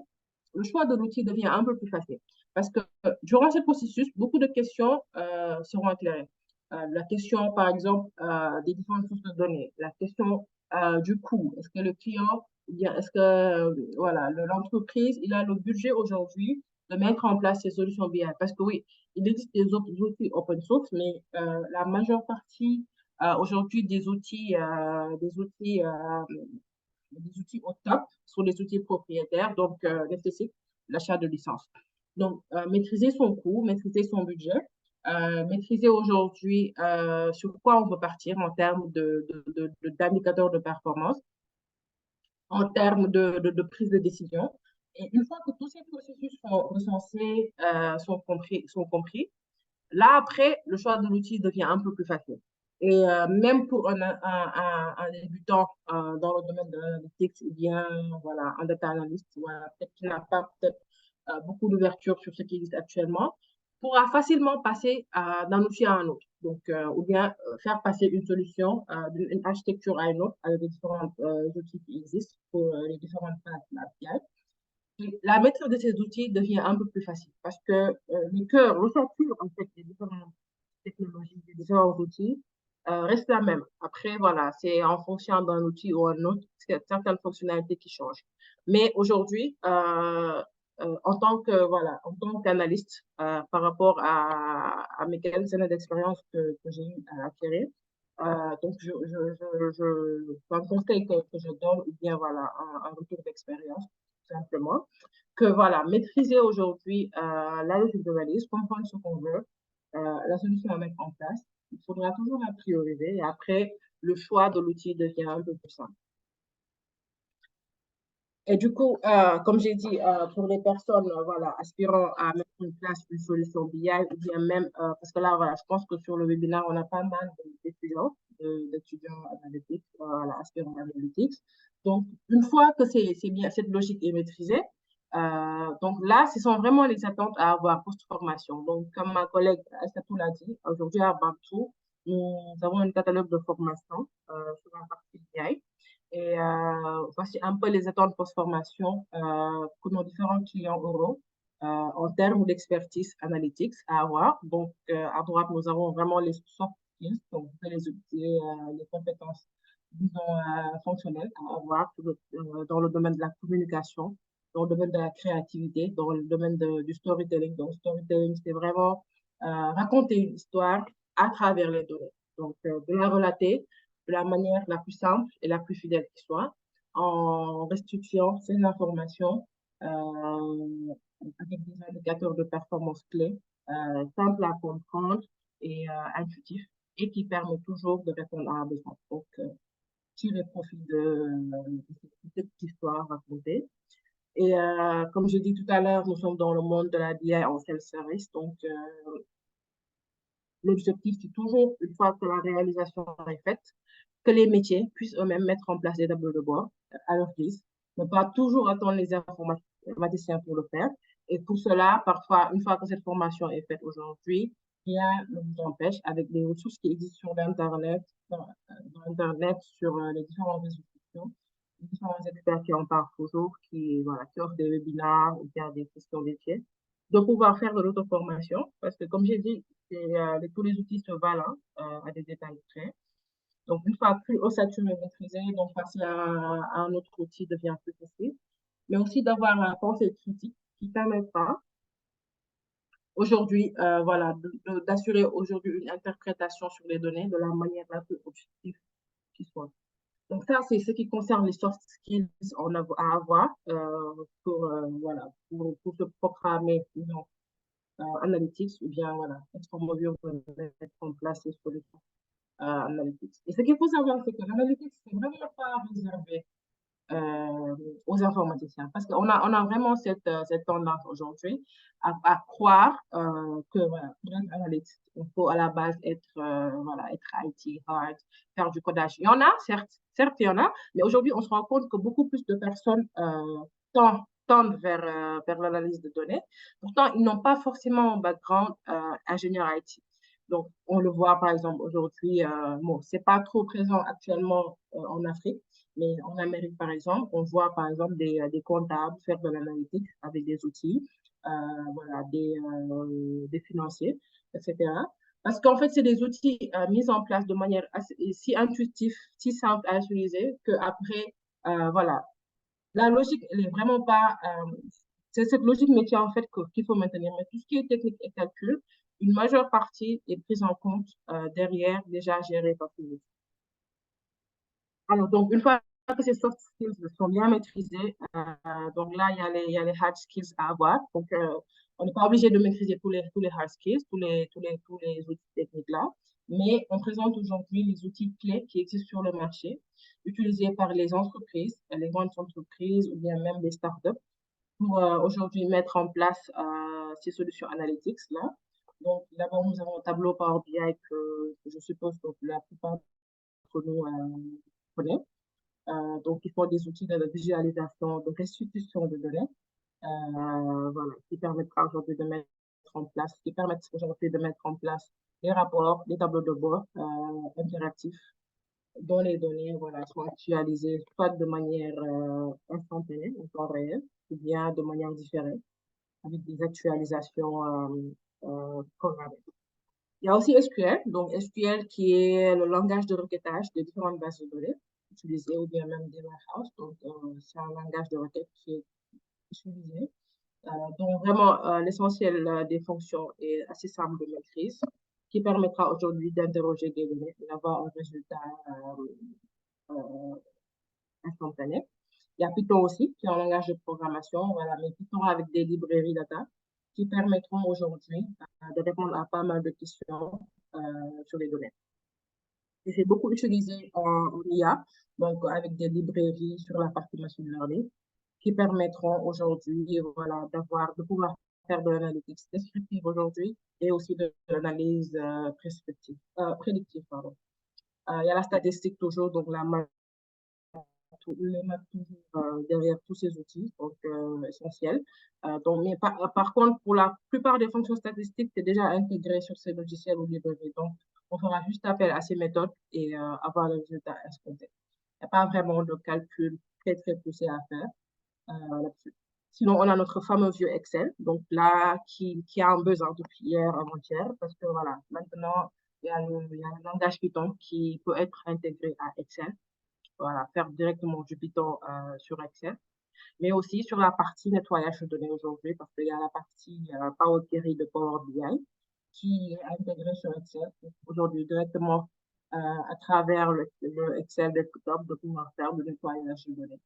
B: le choix de l'outil devient un peu plus facile. Parce que durant ce processus, beaucoup de questions seront éclairées. La question, par exemple, des différentes sources de données, la question du coût. Est-ce que le client, ou bien est-ce que voilà, l'entreprise, il a le budget aujourd'hui de mettre en place ces solutions BI? Parce que oui, il existe des outils open source, mais la majeure partie aujourd'hui des outils au top sont des outils propriétaires, donc nécessitent l'achat de licence. Donc, maîtriser son coût, maîtriser son budget, maîtriser aujourd'hui sur quoi on veut partir en termes d'indicateurs de performance, en termes de prise de décision. Et une fois que tous ces processus sont recensés, sont compris, là, après, le choix de l'outil devient un peu plus facile. Et même pour un débutant dans le domaine de l'analytics ou bien voilà, un data analyst, voilà, peut-être qui n'a pas beaucoup d'ouverture sur ce qui existe actuellement, pourra facilement passer d'un outil à un autre. Donc, ou bien faire passer une solution d'une architecture à une autre avec les différents outils qui existent pour les différentes phases. La maîtrise de ces outils devient un peu plus facile parce que le cœur, l'ossature en fait, des différentes technologies, des différents outils reste la même. Après, voilà, c'est en fonction d'un outil ou un autre, certaines fonctionnalités qui changent. Mais aujourd'hui, voilà, en tant qu'analyste, par rapport à mes quelques années d'expérience que j'ai eu à acquérir, donc c'est un conseil que je donne, ou bien voilà, un retour d'expérience, tout simplement, que voilà, maîtriser aujourd'hui la logique de valise, comprendre ce qu'on veut, la solution à mettre en place, il faudra toujours la prioriser et après, le choix de l'outil devient un peu plus simple. Et du coup, comme j'ai dit, pour les personnes voilà, aspirant à mettre en place une solution BI, ou bien même, parce que là, voilà, je pense que sur le webinaire, on a pas mal d'étudiants analytiques, voilà, aspirants analytics. Donc, une fois que c'est bien, cette logique est maîtrisée, donc là, ce sont vraiment les attentes à avoir post-formation. Donc, comme ma collègue Aïssatou l'a dit, aujourd'hui à Bantou, nous avons un catalogue de formation sur la partie BI. Et voici un peu les attentes post-formation que nos différents clients auront en termes d'expertise analytics à avoir. Donc, à droite, nous avons vraiment les soft skills, donc les compétences, disons, fonctionnelles à avoir dans le domaine de la communication, dans le domaine de la créativité, dans le domaine du storytelling. Donc, storytelling, c'est vraiment raconter une histoire à travers les données. Donc, de la relater de la manière la plus simple et la plus fidèle qui soit, en restituant ces informations avec des indicateurs de performance clés, simples à comprendre et intuitifs, et qui permettent toujours de répondre à un besoin. Donc, tirer profit de cette histoire racontée. Et comme je dis tout à l'heure, nous sommes dans le monde de la BI en self-service, donc l'objectif, c'est toujours, une fois que la réalisation est faite, que les métiers puissent eux-mêmes mettre en place des tableaux de bord à leur guise, ne pas toujours attendre les informaticiens pour le faire. Et pour cela, parfois, une fois que cette formation est faite aujourd'hui, rien ne vous empêche, avec des ressources qui existent sur Internet, sur les différents réseaux sociaux, les différents experts qui en parlent toujours, voilà, qui offrent des webinaires ou bien des questions métiers, de pouvoir faire de l'auto-formation, parce que comme j'ai dit, tous les outils se valent à des détails près. Donc, une fois plus ossature est maîtrisée, donc passer à un autre outil devient plus facile. Mais aussi d'avoir un pensée critique qui permettra aujourd'hui, voilà, d'assurer aujourd'hui une interprétation sur les données de la manière la plus objective qui soit. Donc, ça, c'est ce qui concerne les soft skills à avoir voilà, pour se programmer disons, analytics ou bien voilà, être en mesure de mettre en place les solutions analytics. Et ce qu'il faut savoir, c'est que l'analytics, c'est vraiment pas réservé aux informaticiens. Parce qu'on a vraiment cette tendance aujourd'hui à croire que voilà, pour être analyste, il faut à la base voilà, être IT, hard, faire du codage. Il y en a, certes, il y en a, mais aujourd'hui, on se rend compte que beaucoup plus de personnes tendent vers l'analyse de données. Pourtant, ils n'ont pas forcément un background ingénieur IT. Donc, on le voit par exemple aujourd'hui, bon, c'est pas trop présent actuellement en Afrique, mais en Amérique, par exemple, on voit, par exemple, des comptables faire de l'analytique avec des outils, voilà, des financiers, etc. Parce qu'en fait, c'est des outils mis en place de manière si intuitive, si simple à utiliser, qu'après, voilà, la logique, elle est vraiment pas... c'est cette logique métier, en fait, qu'il faut maintenir. Mais tout ce qui est technique et calcul, une majeure partie est prise en compte derrière, déjà gérée par ces outils. Alors, donc, une fois que ces soft skills sont bien maîtrisés, donc là, il y a les hard skills à avoir. Donc, on n'est pas obligé de maîtriser tous les hard skills, tous les outils techniques là, mais on présente aujourd'hui les outils clés qui existent sur le marché, utilisés par les entreprises, les grandes entreprises ou bien même les startups pour aujourd'hui mettre en place ces solutions analytics là. Donc, d'abord, nous avons un tableau Power BI que je suppose que la plupart d'entre nous connaissent. Donc, ils font des outils de visualisation, de restitution de données, voilà, qui permettra aujourd'hui de mettre en place, qui permettent aujourd'hui de mettre en place des rapports, des tableaux de bord interactifs dont les données voilà, sont actualisées soit de manière instantanée, en temps réel, ou bien de manière différée, avec des actualisations programmées. Il y a aussi SQL, donc SQL qui est le langage de requêtage de différentes bases de données utilisées ou bien même des warehouses. Donc, c'est un langage de requête qui est utilisé. Donc, vraiment, l'essentiel des fonctions est assez simple de maîtrise, qui permettra aujourd'hui d'interroger des données et d'avoir un résultat euh, instantané. Il y a Python aussi, qui est un langage de programmation, voilà, mais Python avec des librairies data qui permettront aujourd'hui de répondre à pas mal de questions sur les données. Et c'est beaucoup utilisé en IA, donc avec des librairies sur la partie machine learning qui permettront aujourd'hui, voilà, de pouvoir faire de l'analytics descriptive aujourd'hui et aussi de l'analyse prédictive, pardon. Il y a la statistique toujours, donc les maths toujours derrière tous ces outils, donc essentiels. Mais par contre, pour la plupart des fonctions statistiques, c'est déjà intégré sur ces logiciels ou librairies. Donc, on fera juste appel à ces méthodes et avoir le résultat escompté. Il n'y a pas vraiment de calcul très, très poussé à faire là-dessus. Sinon, on a notre fameux vieux Excel, donc là, qui a un besoin depuis hier, avant-hier, parce que voilà, maintenant, il y a le langage Python qui peut être intégré à Excel. Voilà, faire directement du Python sur Excel, mais aussi sur la partie nettoyage de données aujourd'hui, parce qu'il y a la partie Power Query de Power BI qui est intégrée sur Excel. Aujourd'hui, directement à travers le Excel desktop, de pouvoir faire du nettoyage de données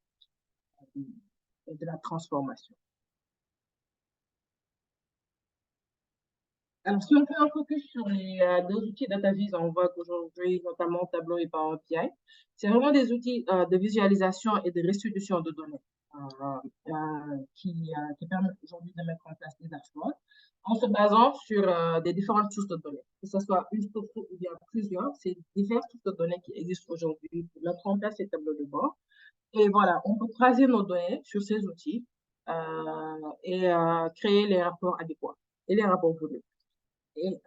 B: et de la transformation. Alors, si on fait un focus sur les deux outils DataVis en vogue aujourd'hui, notamment Tableau et Power BI, c'est vraiment des outils de visualisation et de restitution de données qui permettent aujourd'hui de mettre en place des dashboards en se basant sur des différentes sources de données, que ce soit une source ou bien plusieurs, c'est diverses sources de données qui existent aujourd'hui pour mettre en place ces tableaux de bord. Et voilà, on peut croiser nos données sur ces outils et créer les rapports adéquats et les rapports voulus. Et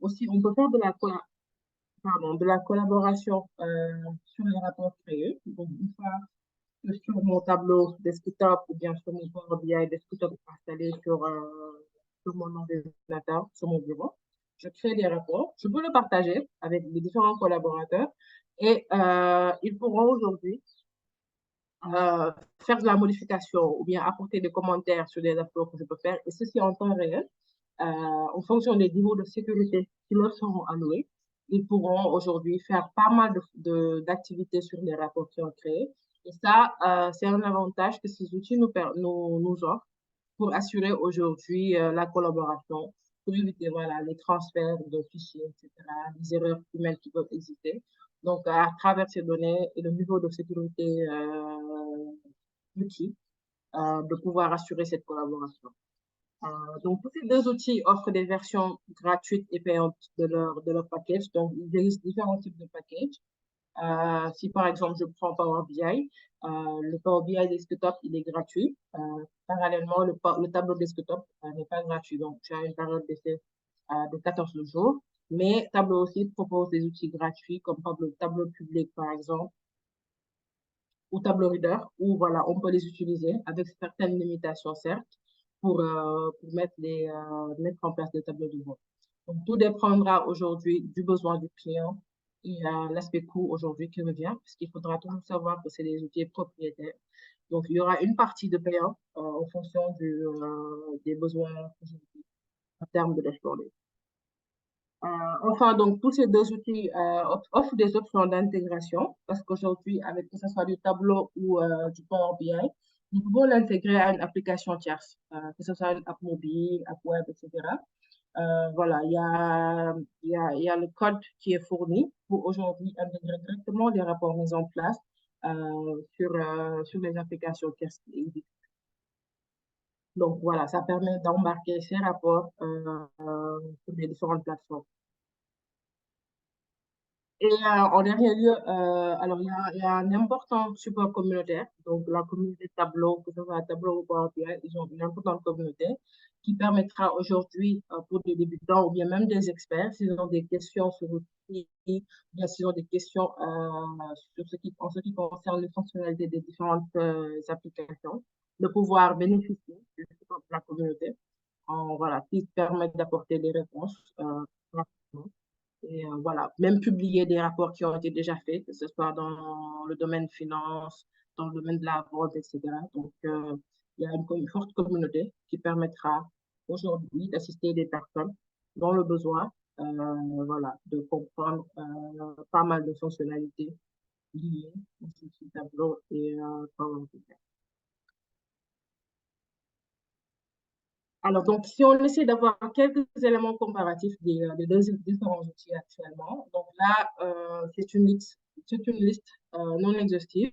B: aussi, on peut faire de la collaboration sur les rapports créés. Donc, une fois que sur mon tableau desktop ou bien sur mon Power BI desktop installé sur mon ordinateur, sur mon bureau, je crée des rapports. Je peux le partager avec les différents collaborateurs et ils pourront aujourd'hui faire de la modification ou bien apporter des commentaires sur des rapports que je peux faire, et ceci en temps réel, en fonction des niveaux de sécurité qui leur seront alloués. Ils pourront aujourd'hui faire pas mal d'activités sur les rapports qu'ils ont créés. Et ça, c'est un avantage que ces outils nous offrent pour assurer aujourd'hui la collaboration, pour éviter voilà, les transferts de fichiers, etc., les erreurs humaines qui peuvent exister. Donc, à travers ces données et le niveau de sécurité outils, de pouvoir assurer cette collaboration. Donc, tous ces deux outils offrent des versions gratuites et payantes de leur package. Donc, il existe différents types de packages. Si par exemple je prends Power BI, le Power BI Desktop, il est gratuit. Parallèlement, le tableau desktop n'est pas gratuit. Donc, tu as une période d'essai de 14 jours. Mais Tableau aussi propose des outils gratuits comme Tableau public, par exemple, ou Tableau Reader, où voilà, on peut les utiliser avec certaines limitations, certes, pour mettre en place des tableaux de bord. Donc, tout dépendra aujourd'hui du besoin du client et l'aspect coût aujourd'hui qui revient, puisqu'il faudra toujours savoir que c'est des outils propriétaires. Donc, il y aura une partie de payant en fonction des besoins aujourd'hui en termes de dashboarding. Enfin, donc, tous ces deux outils offrent des options d'intégration parce qu'aujourd'hui, avec que ce soit du Tableau ou du Power BI, nous pouvons l'intégrer à une application tierce, que ce soit une app mobile, app web, etc. Voilà, il y a le code qui est fourni pour aujourd'hui intégrer directement les rapports mis en place sur les applications tierces qui existent. Donc, voilà, ça permet d'embarquer ces rapports sur les différentes plateformes. Et en dernier lieu, alors il y a un important support communautaire, donc la communauté Tableau, que ce soit Tableau ou Power BI, ils ont une importante communauté qui permettra aujourd'hui pour des débutants ou bien même des experts, s'ils ont des questions sur l'outil, ou bien s'ils ont des questions en ce qui concerne les fonctionnalités des différentes applications, de pouvoir bénéficier du support de la communauté, voilà, qui permettent d'apporter des réponses rapidement. Et voilà, même publier des rapports qui ont été déjà faits, que ce soit dans le domaine finance, dans le domaine de la vente, etc. Donc, il y a une forte communauté qui permettra aujourd'hui d'assister des personnes dans le besoin, voilà, de comprendre pas mal de fonctionnalités liées au site Tableau et Power BI. Alors, donc, si on essaie d'avoir quelques éléments comparatifs des deux différents outils actuellement, donc là, c'est une liste non exhaustive.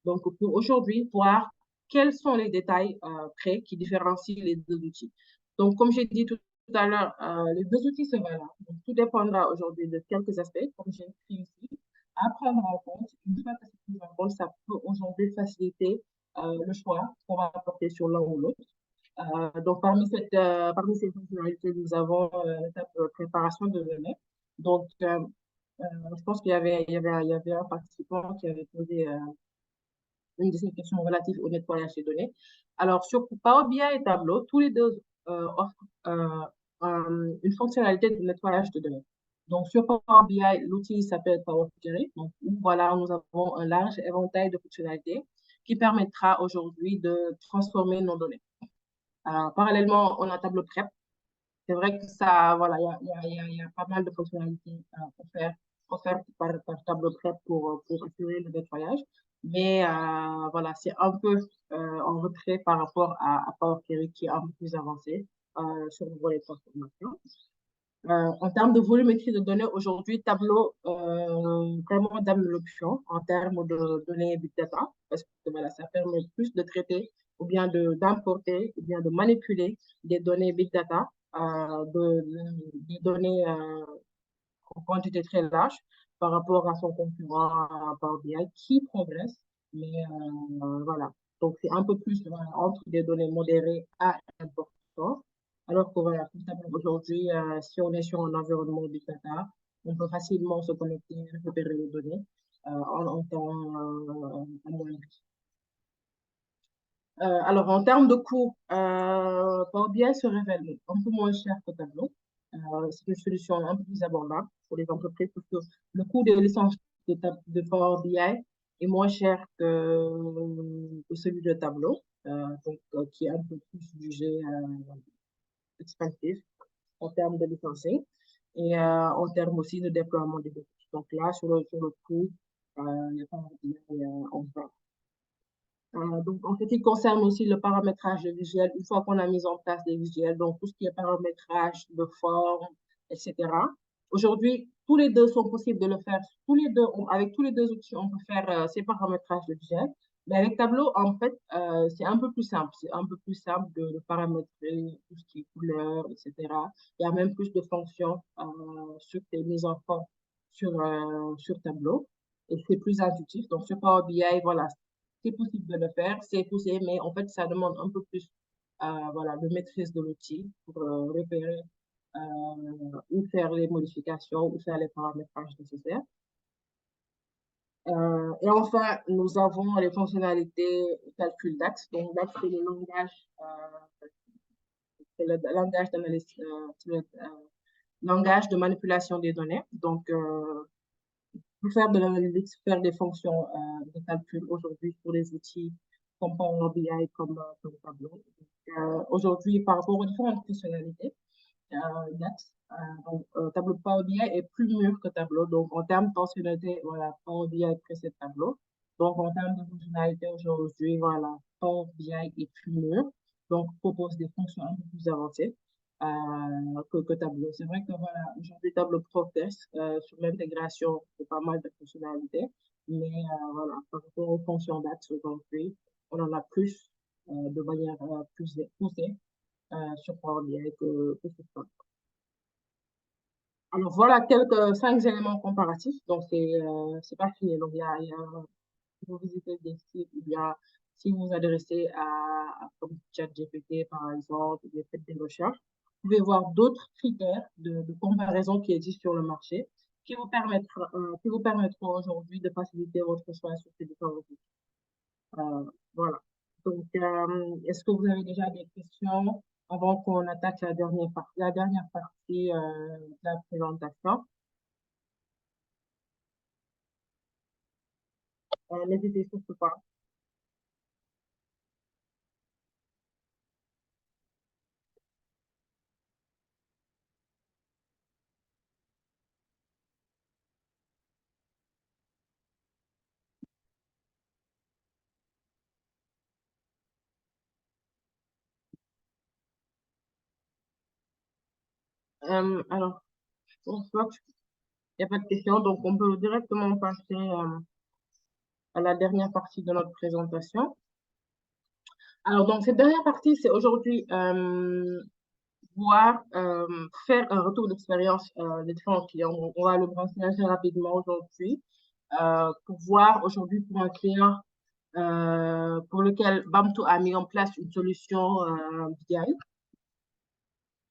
B: Donc, pour aujourd'hui, voir quels sont les détails près qui différencient les deux outils. Donc, comme j'ai dit tout à l'heure, les deux outils se valent. Donc, tout dépendra aujourd'hui de quelques aspects, comme j'ai écrit ici, à prendre en compte. Une fois que c'est pris en compte, ça peut aujourd'hui faciliter le choix qu'on va apporter sur l'un ou l'autre. Donc, parmi ces fonctionnalités, nous avons l'étape de préparation de données. Donc, je pense qu'il y avait un participant qui avait posé une de ces questions relatives au nettoyage des données. Alors, sur Power BI et Tableau, tous les deux offrent une fonctionnalité de nettoyage de données. Donc, sur Power BI, l'outil s'appelle Power Query. Donc, voilà, nous avons un large éventail de fonctionnalités qui permettra aujourd'hui de transformer nos données. Parallèlement, on a Tableau Prep. C'est vrai que ça, voilà, il y a pas mal de fonctionnalités offertes par Tableau Prep pour assurer le nettoyage. Mais voilà, c'est un peu en retrait par rapport à Power Query qui est un peu plus avancé sur le volet transformation. En termes de volumétrie de données, aujourd'hui, Tableau vraiment donne l'option en termes de données Big Data, parce que voilà, ça permet plus de traiter ou bien d'importer ou bien de manipuler des données Big Data, des données en quantité très large par rapport à son concurrent Power BI qui progresse. Mais voilà, donc c'est un peu plus entre des données modérées à importantes. Alors que voilà, aujourd'hui, si on est sur un environnement Big Data, on peut facilement se connecter et récupérer les données en temps moindre. Alors, en termes de coût, Power BI se révèle un peu moins cher que Tableau. C'est une solution un peu plus abordable pour les entreprises parce que le coût de licence de Power BI est moins cher que celui de Tableau, donc, qui est un peu plus jugé expansif en termes de licensing et en termes aussi de déploiement des données. Donc là, sur le coût, il y a Power BI en bas. Donc, en ce qui concerne aussi le paramétrage de visuel, une fois qu'on a mis en place des visuels, donc tout ce qui est paramétrage de forme, etc. Aujourd'hui, tous les deux sont possibles de le faire. Avec tous les deux outils, on peut faire ces paramétrages de visuel. Mais avec Tableau, en fait, c'est un peu plus simple. C'est un peu plus simple de paramétrer tout ce qui est couleur, etc. Il y a même plus de fonctions sur tes mises en forme sur Tableau. Et c'est plus intuitif. Donc, sur Power BI, voilà, c'est possible de le faire, c'est poussé, mais en fait, ça demande un peu plus voilà, de maîtrise de l'outil pour repérer ou faire les modifications ou faire les paramétrages nécessaires. Et enfin, nous avons les fonctionnalités calcul DAX. Donc, DAX, c'est le langage, c'est le langage d'analyse, le langage de manipulation des données. Donc, pour faire de l'analyse, faire des fonctions de calcul aujourd'hui pour les outils comme Power BI, comme Tableau. Aujourd'hui, par rapport aux différentes fonctionnalités, DAX, Tableau Power BI est plus mûr que Tableau. Donc, en termes de fonctionnalité, voilà, Power BI précède Tableau. Donc, en termes de fonctionnalité aujourd'hui, voilà, Power BI est plus mûr. Donc, propose des fonctions un peu plus avancées que Tableau. C'est vrai que voilà, aujourd'hui, Tableau progresse sur l'intégration de pas mal de fonctionnalités. Mais voilà, par rapport aux fonctions DAX aujourd'hui, on en a plus de manière plus poussée sur Power BI que sur Tableau. Alors voilà quelques 5 éléments comparatifs. Donc c'est pas fini. Donc si vous visitez des sites ou bien si vous vous adressez comme ChatGPT par exemple, ou bien faites des recherches, vous pouvez voir d'autres critères de comparaison qui existent sur le marché qui vous permettront aujourd'hui de faciliter votre choix sur ces différents outils. Voilà. Donc, est-ce que vous avez déjà des questions avant qu'on attaque la dernière partie de la présentation. N'hésitez surtout pas. Alors, je pense qu'il n'y a pas de question, donc on peut directement passer à la dernière partie de notre présentation. Alors, donc, cette dernière partie, c'est aujourd'hui faire un retour d'expérience des différents clients. Donc, on va le brasser assez rapidement aujourd'hui pour voir aujourd'hui pour un client pour lequel Bamtu a mis en place une solution BI.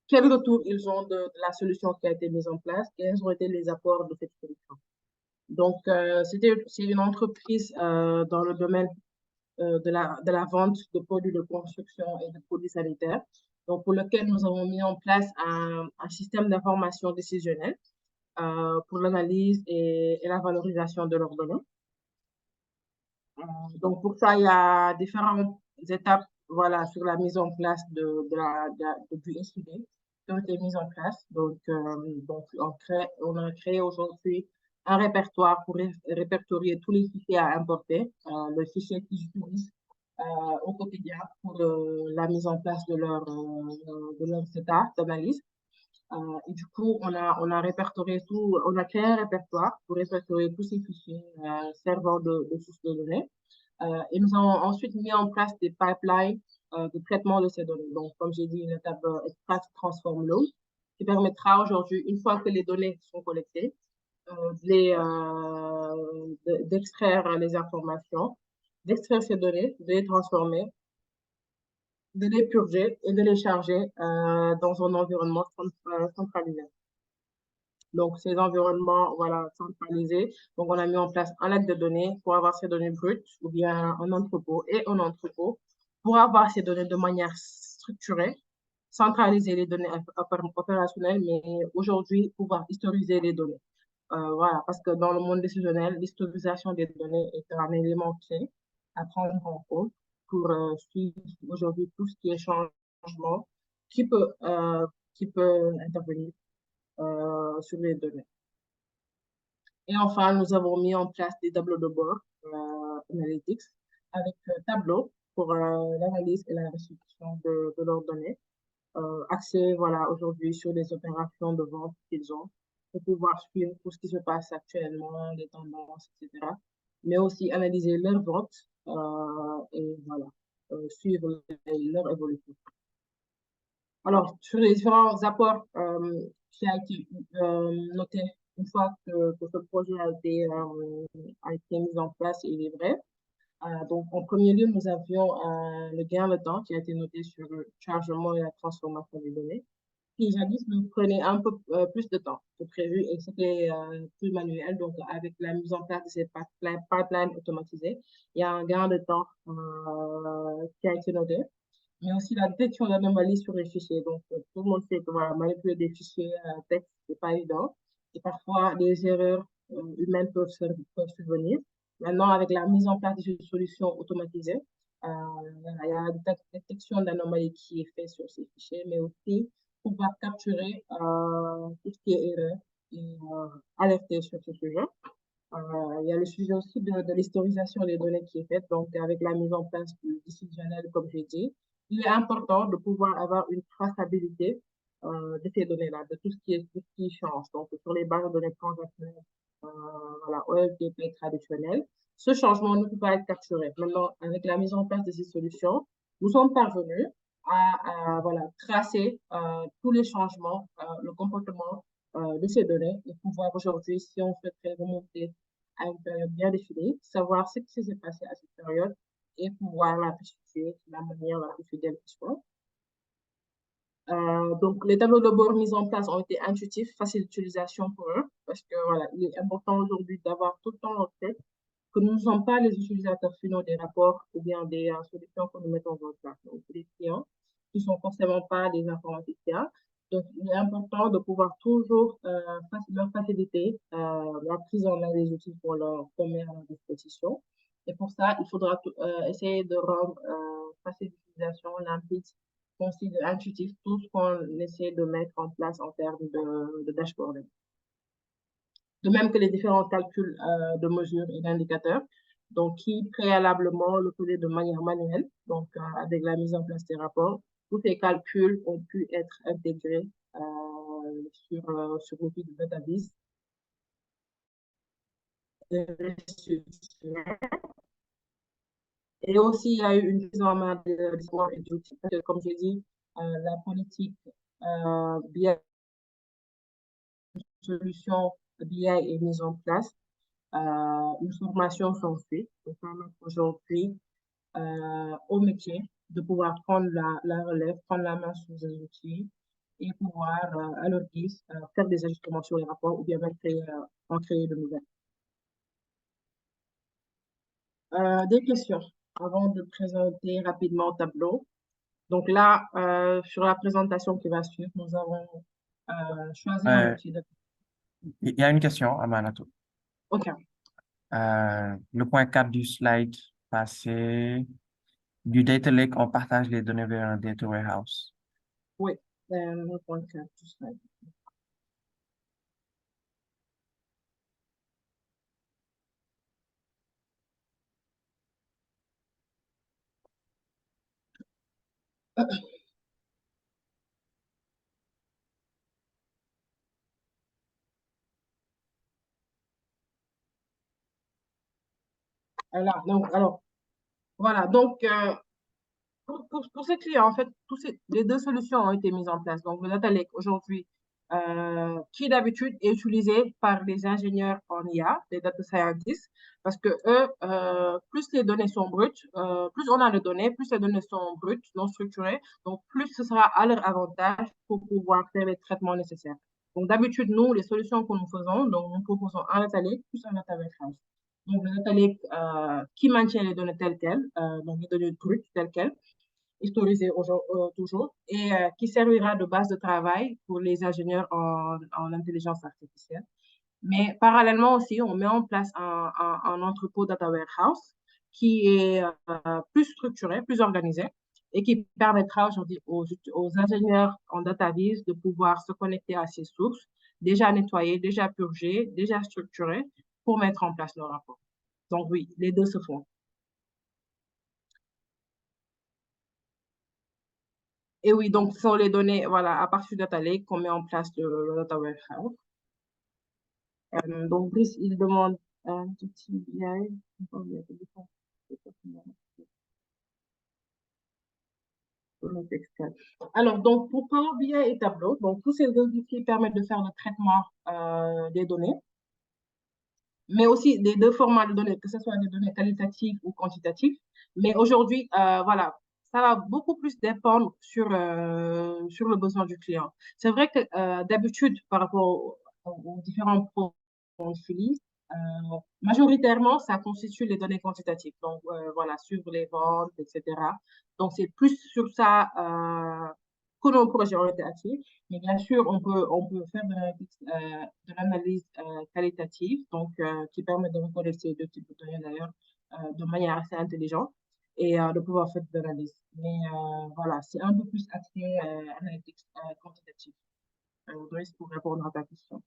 B: Quel retour ils ont de la solution qui a été mise en place? Quels ont été les apports de cette solution? Donc, c'est une entreprise dans le domaine de la vente de produits de construction et de produits sanitaires, donc pour lequel nous avons mis en place un système d'information décisionnelle pour l'analyse et la valorisation de leurs données. Donc, pour ça, il y a différentes étapes voilà, sur la mise en place du SUD qui ont été mises en place. Donc, on a créé aujourd'hui un répertoire pour répertorier tous les fichiers à importer, le fichier qu'ils utilisent au quotidien pour la mise en place de leur état d'analyse. Et du coup, on a répertorié tout, on a créé un répertoire pour répertorier tous ces fichiers servant de source de données. Et nous avons ensuite mis en place des pipelines de traitement de ces données. Donc, comme j'ai dit, une étape extract, transform, load, qui permettra aujourd'hui, une fois que les données sont collectées, d'extraire les informations, d'extraire ces données, de les transformer, de les purger et de les charger dans un environnement centralisé. Donc, ces environnements, voilà, centralisés. Donc, on a mis en place un lac de données pour avoir ces données brutes ou bien un entrepôt et un entrepôt pour avoir ces données de manière structurée, centraliser les données opérationnelles, mais aujourd'hui, pouvoir historiser les données. Voilà, parce que dans le monde décisionnel, l'historisation des données est un élément clé à prendre en compte pour suivre aujourd'hui tout ce qui est changement qui peut, qui peut intervenir sur les données. Et enfin, nous avons mis en place des tableaux de bord analytics avec Tableau pour l'analyse et la restitution de leurs données. Axé voilà, aujourd'hui sur les opérations de vente qu'ils ont pour pouvoir suivre tout ce qui se passe actuellement, les tendances, etc. Mais aussi analyser leurs ventes et voilà, suivre leur évolution. Alors, sur les différents apports qui a été noté une fois que ce projet a été mis en place et livré. Donc, en premier lieu, nous avions le gain de temps qui a été noté sur le chargement et la transformation des données, qui jadis nous prenait un peu plus de temps que prévu et c'était plus manuel. Donc, avec la mise en place de ces pipelines automatisés, il y a un gain de temps qui a été noté, mais aussi la détection d'anomalies sur les fichiers. Donc, tout le monde sait que voilà, manipuler des fichiers texte, c'est pas évident. Et parfois, des erreurs humaines peuvent survenir. Maintenant, avec la mise en place de ces solutions automatisées, il y a une détection d'anomalies qui est faite sur ces fichiers, mais aussi pouvoir capturer tout ce qui est erreur et alerter sur ce sujet. Il y a le sujet aussi de l'historisation des données qui est faite, donc avec la mise en place du décisionnel, comme j'ai dit. Il est important de pouvoir avoir une traçabilité de ces données-là, de tout ce qui change. Donc, sur les bases de données transactionnelles, voilà, OLTP traditionnelles, ce changement ne peut pas être capturé. Maintenant, avec la mise en place de ces solutions, nous sommes parvenus voilà, tracer tous les changements, le comportement de ces données et pouvoir aujourd'hui, si on souhaiterait remonter à une période bien définie, savoir ce qui s'est passé à cette période et pouvoir la restituer de la manière la plus fidèle qui soit. Donc, les tableaux de bord mis en place ont été intuitifs, faciles d'utilisation pour eux, parce que voilà, il est important aujourd'hui d'avoir tout le temps en tête que nous ne sommes pas les utilisateurs finaux des rapports ou bien des solutions que nous mettons en place. Donc, les clients qui ne sont forcément pas des informaticiens. Donc, il est important de pouvoir toujours leur faciliter la prise en main des outils pour leur mettre à leur disposition. Et pour ça, il faudra essayer de rendre facile d'utilisation, limpide, concis, intuitif, tout ce qu'on essaie de mettre en place en termes de dashboarding. De même que les différents calculs de mesures et d'indicateurs, donc qui préalablement le faisaient de manière manuelle, donc avec la mise en place des rapports. Tous ces calculs ont pu être intégrés sur l'outil de database. Et aussi, il y a eu une mise en main des outils. Comme je dis, la politique BI, solution BI est mise en place. Une formation s'en fait pour permettre aujourd'hui au métier de pouvoir prendre la relève, prendre la main sur les outils et pouvoir, à leur guise, faire des ajustements sur les rapports ou bien même en créer de nouvelles. Des questions avant de présenter rapidement le tableau. Donc là, sur la présentation qui va suivre, nous avons choisi un outil de...
A: Il y a une question, Amanatou.
B: OK.
A: Le point 4 du slide passé, du data lake, on partage les données vers un data warehouse.
B: Oui, le point 4 du slide. Alors, voilà. Donc, pour ces clients, en fait, les deux solutions ont été mises en place. Donc, le Data Lake aujourd'hui, qui d'habitude est utilisé par les ingénieurs en IA, les data scientists, parce que eux, plus les données sont brutes, plus on a de données, plus les données sont brutes, non structurées, donc plus ce sera à leur avantage pour pouvoir faire les traitements nécessaires. Donc, d'habitude, nous, les solutions que nous faisons, donc nous proposons un Data Lake plus un Data Warehouse. Donc, le Data Lake qui maintient les données telles quelles, donc les données brutes telles quelles, historisé toujours, et qui servira de base de travail pour les ingénieurs en intelligence artificielle. Mais parallèlement aussi, on met en place un entrepôt data warehouse qui est plus structuré, plus organisé et qui permettra aujourd'hui aux ingénieurs en database de pouvoir se connecter à ces sources déjà nettoyées, déjà purgées, déjà structurées pour mettre en place nos rapports. Donc oui, les deux se font. Et oui, donc ce sont les données, voilà, à partir de Data Lake qu'on met en place le Data Warehouse. Donc, Brice, il demande un petit BI. Alors, donc, pour Power BI et Tableau, donc, tous ces outils permettent de faire le traitement des données, mais aussi des deux formats de données, que ce soit des données qualitatives ou quantitatives. Mais aujourd'hui, voilà, ça va beaucoup plus dépendre sur le besoin du client. C'est vrai que d'habitude, par rapport aux différents produits qu'on utilise, majoritairement, ça constitue les données quantitatives. Donc, voilà, suivre les ventes, etc. Donc, c'est plus sur ça que nos projets ont été actifs. Mais bien sûr, on peut faire de l'analyse qualitative, donc qui permet de reconnaître ces deux types de données d'ailleurs de manière assez intelligente et de pouvoir faire de l'analyse. Mais voilà, c'est un peu plus axé analytics quantitative. Doris, pour répondre à ta question.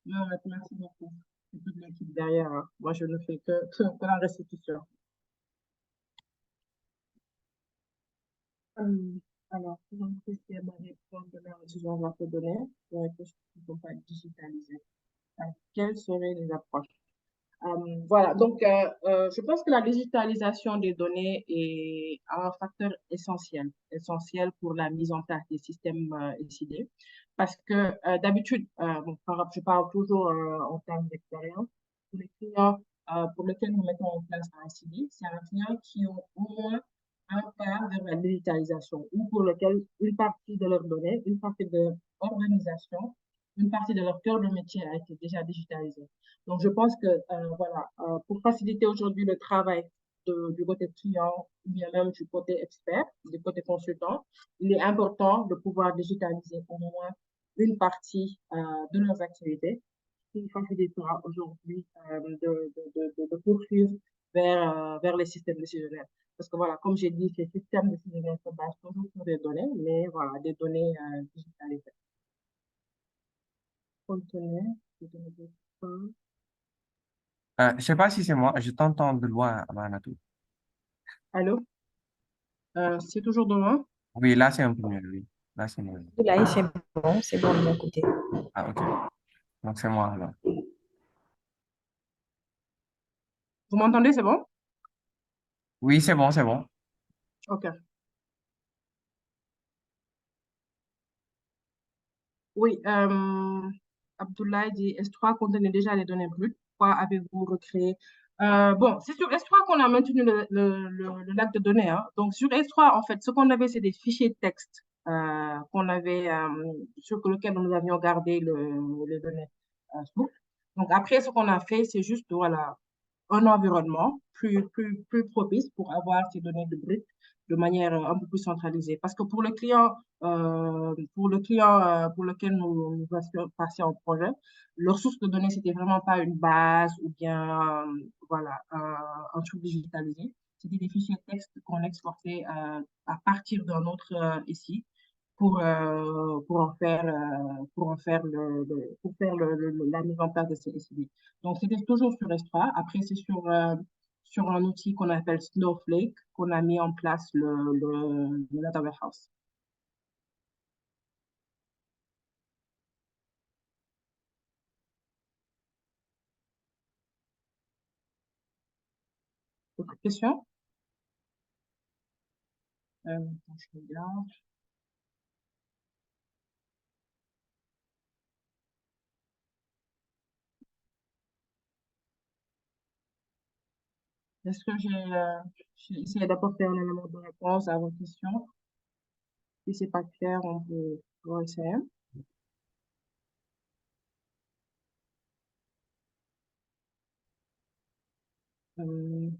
B: Non, merci beaucoup. C'est toute l'équipe derrière, hein. Moi, je ne fais que la restitution. Alors, pour un question à répondre de la révision de la données, pour les questions qui ne sont pas digitalisées, quelles seraient les approches? Voilà, donc je pense que la digitalisation des données est un facteur essentiel pour la mise en place des systèmes SID, parce que d'habitude, bon, je parle toujours en termes d'expérience, pour les clients pour lesquels nous mettons en place un SID, c'est un client qui ont au moins un pas vers la digitalisation, ou pour lequel une partie de leurs données, une partie de leur organisation, une partie de leur cœur de métier a été déjà digitalisée. Donc, je pense que, voilà, pour faciliter aujourd'hui le travail du côté client ou bien même du côté expert, du côté consultant, il est important de pouvoir digitaliser au moins une partie de leurs activités qui facilitera aujourd'hui de poursuivre vers les systèmes décisionnels. Parce que voilà, comme j'ai dit, ces systèmes décisionnels se basent toujours sur des données, mais voilà, des données digitalisées. Contenu, des données de temps.
A: Je sais pas si c'est moi, je t'entends de loin, Amanatou.
B: Allô? C'est toujours demain?
A: Oui, là, c'est un peu mieux, oui. Là, c'est mieux.
C: Là, c'est bon de mon côté.
A: Ah, ok. Donc, c'est moi, alors.
B: Vous m'entendez, c'est bon?
A: Oui, c'est bon, c'est bon.
B: OK. Oui, Abdoulaye dit S3 contenait déjà les données brutes. Pourquoi avez-vous recréé? Bon, c'est sur S3 qu'on a maintenu le lac de données, hein. Donc, sur S3, en fait, ce qu'on avait, c'est des fichiers de texte qu'on avait, sur lequel nous avions gardé les données sources. Donc, après, ce qu'on a fait, c'est juste, voilà, un environnement plus propice pour avoir ces données de brut de manière un peu plus centralisée. Parce que pour le client pour lequel nous passions en projet, leur source de données, c'était vraiment pas une base ou bien voilà, un truc digitalisé. C'était des fichiers texte qu'on exportait à partir d'un autre ici pour en faire pour faire la mise en place de ces SID. Donc, c'était toujours sur S3. Après, c'est sur un outil qu'on appelle Snowflake qu'on a mis en place le Data Warehouse. Autre question? Je regarde. Est-ce que j'ai essayé d'apporter un élément de réponse à vos questions? Si c'est pas clair, on peut essayer. Euh,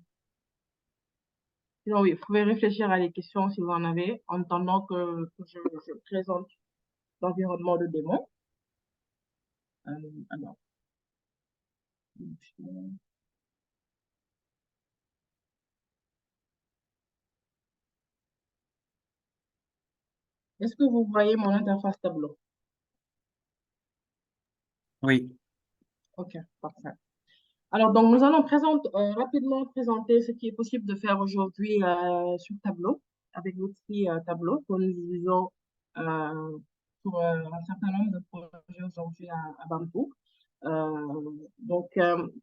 B: Sinon, oui, vous pouvez réfléchir à les questions si vous en avez, en attendant que je présente l'environnement de démon. Alors, est-ce que vous voyez mon interface tableau?
A: Oui,
B: OK, parfait. Alors, donc, nous allons rapidement présenter ce qui est possible de faire aujourd'hui sur Tableau, avec l'outil Tableau que nous utilisons pour un certain nombre de projets aujourd'hui à Bamboo.